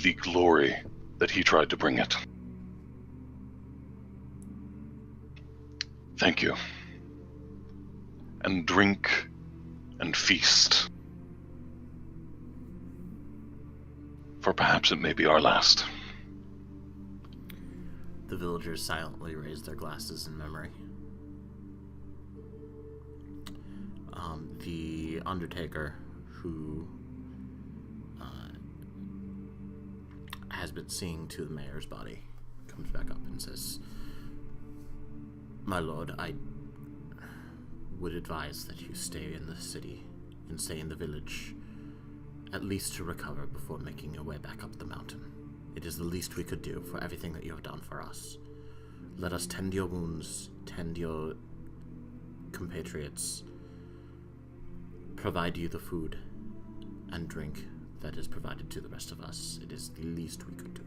the glory that he tried to bring it. Thank you. And drink and feast, for perhaps it may be our last. The villagers silently raise their glasses in memory. The undertaker, who has been seeing to the mayor's body, comes back up and says, "My lord, I would advise that you stay in the city and stay in the village, at least to recover before making your way back up the mountain. It is the least we could do for everything that you have done for us. Let us tend your wounds, tend your compatriots, provide you the food and drink that is provided to the rest of us. It is the least we could do."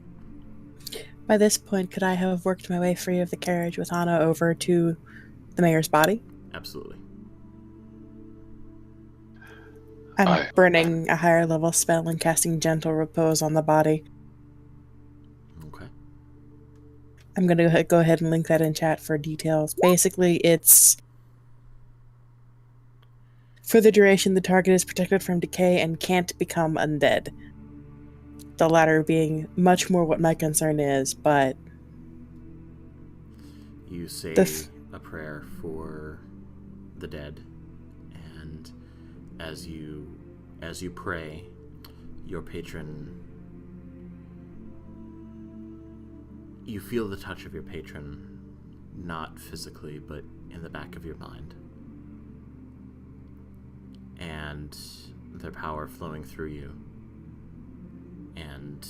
By this point, could I have worked my way free of the carriage with Anna over to the mayor's body? Absolutely. I'm burning a higher level spell and casting gentle repose on the body. Okay. I'm going to go ahead and link that in chat for details. Basically, it's for the duration the target is protected from decay and can't become undead. The latter being much more what my concern is, but You say a prayer for the dead, and as you pray, your patron, you feel the touch of your patron, not physically, but in the back of your mind, and their power flowing through you. And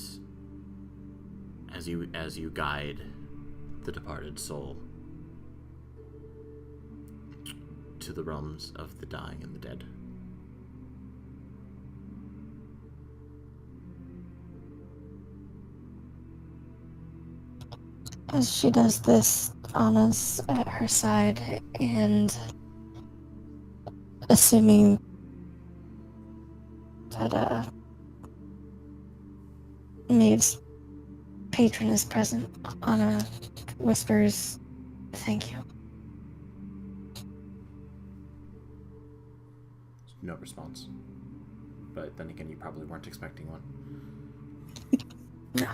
as you guide the departed soul to the realms of the dying and the dead. As she does this, Anna's at her side, and assuming that Maeve's patron is present, Anna whispers, "Thank you." No response. But then again, you probably weren't expecting one. No.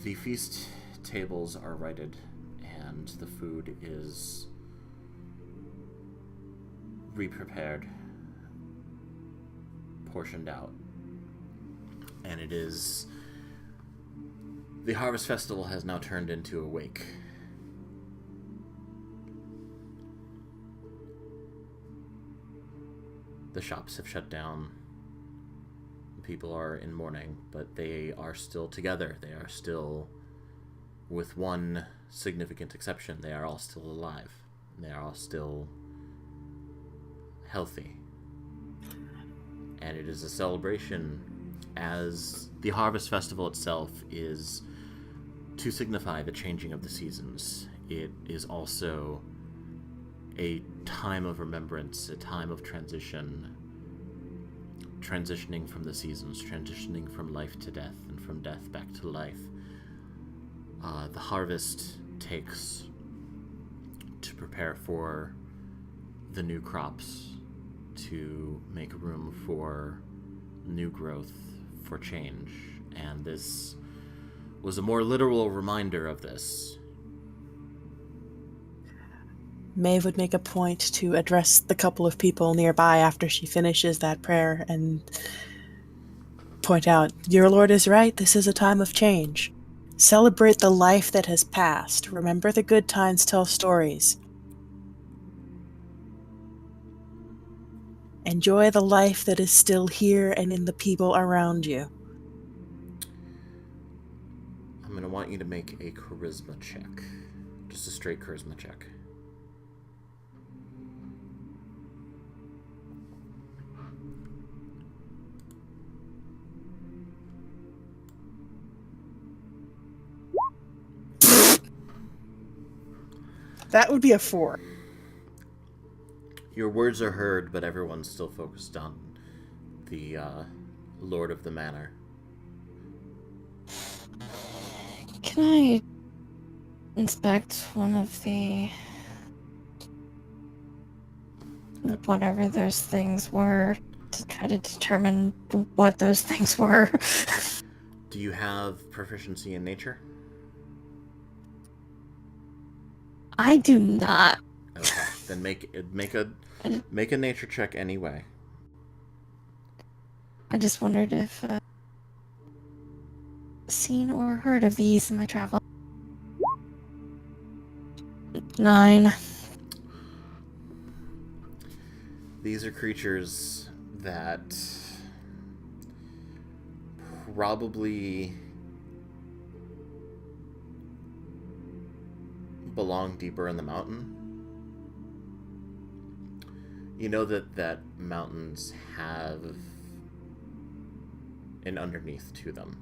The feast tables are righted, and the food is re-prepared, portioned out. And it is... The Harvest Festival has now turned into a wake. The shops have shut down. People are in mourning, but they are still together. They are still, with one significant exception, they are all still alive. They are all still healthy. And it is a celebration, as the Harvest Festival itself is to signify the changing of the seasons. It is also a time of remembrance, a time of transition, transitioning from the seasons, transitioning from life to death, and from death back to life. The harvest takes to prepare for the new crops, to make room for new growth, for change, and this was a more literal reminder of this. Maeve would make a point to address the couple of people nearby after she finishes that prayer and point out, "Your Lord is right, this is a time of change. Celebrate the life that has passed. Remember the good times tell stories. Enjoy the life that is still here and in the people around you." I'm going to want you to make a charisma check. Just a straight charisma check. That would be a 4. Your words are heard, but everyone's still focused on the Lord of the Manor. Can I inspect one of the... whatever those things were, to try to determine what those things were? Do you have proficiency in nature? I do not. Okay, then make a nature check anyway. I just wondered if seen or heard of these in my travel. 9. These are creatures that probably belong deeper in the mountain. You know that mountains have an underneath to them,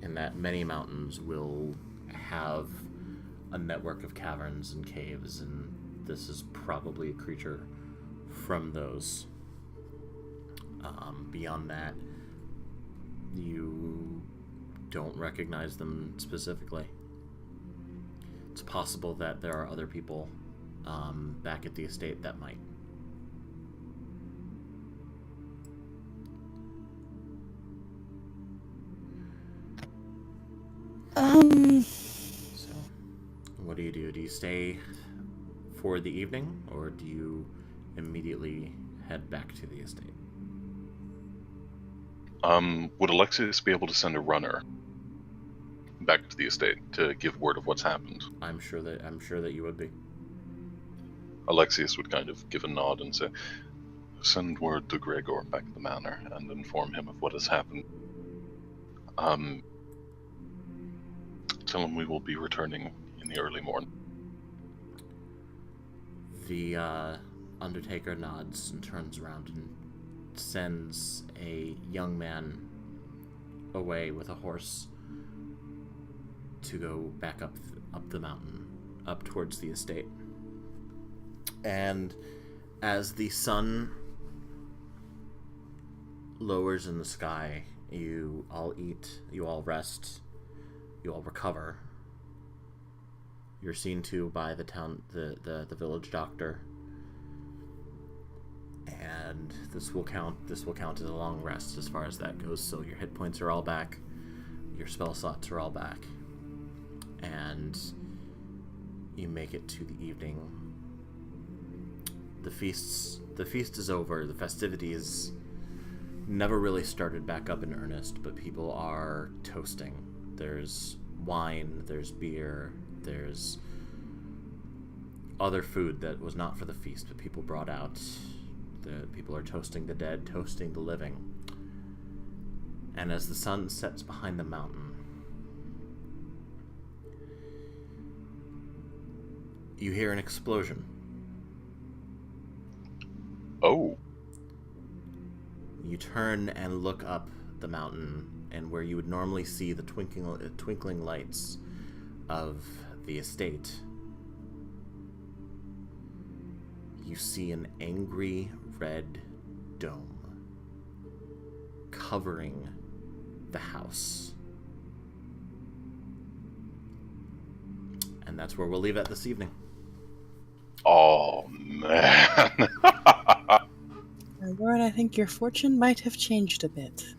and that many mountains will have a network of caverns and caves, and this is probably a creature from those. Beyond that, you don't recognize them specifically. It's possible that there are other people back at the estate that might. So, what do you do? Do you stay for the evening, or do you immediately head back to the estate? Would Alexius be able to send a runner back to the estate to give word of what's happened? I'm sure that you would be. Alexius would kind of give a nod and say, "Send word to Gregor back at the manor and inform him of what has happened. Tell him we will be returning in the early morning." The Undertaker nods and turns around and sends a young man away with a horse to go back up the mountain, up towards the estate. And as the sun lowers in the sky, you all eat, you all rest, you all recover. You're seen to by the village doctor, and this will count as a long rest as far as that goes. So your hit points are all back, your spell slots are all back, and you make it to the evening. The feast is over. The festivities never really started back up in earnest, but people are toasting. There's wine, there's beer, there's other food that was not for the feast, but people brought out. The people are toasting the dead, toasting the living. And as the sun sets behind the mountain, you hear an explosion. Oh. You turn and look up the mountain, and where you would normally see the twinkling lights of the estate, you see an angry red dome covering the house. And that's where we'll leave it this evening. Oh, man. Lord, I think your fortune might have changed a bit.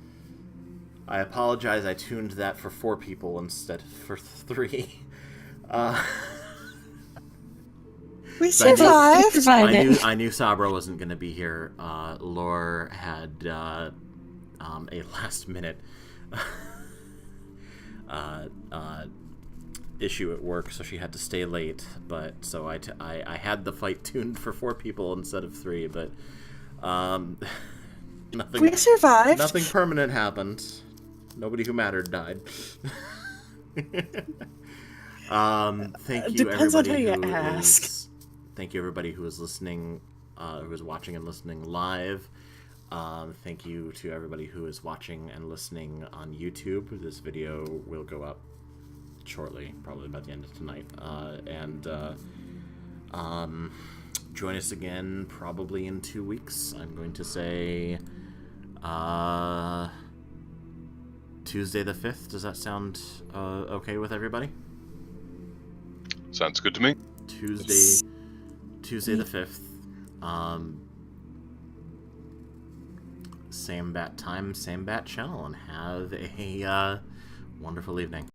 I apologize, I tuned that for 4 people instead of for 3. We So survived! I knew Sabra wasn't going to be here. Lore had a last minute issue at work, so she had to stay late. But so I had the fight tuned for 4 people instead of 3. But nothing. We survived. Nothing permanent happened. Nobody who mattered died. Thank you, Depends on everybody who you who ask. is. Thank you, everybody who is listening, who is watching and listening live. Thank you to everybody who is watching and listening on YouTube. This video will go up shortly, probably by the end of tonight. Join us again probably in 2 weeks. I'm going to say Tuesday the 5th. Does that sound okay with everybody? Sounds good to me. Tuesday the 5th. Same bat time, same bat channel, and have a wonderful evening.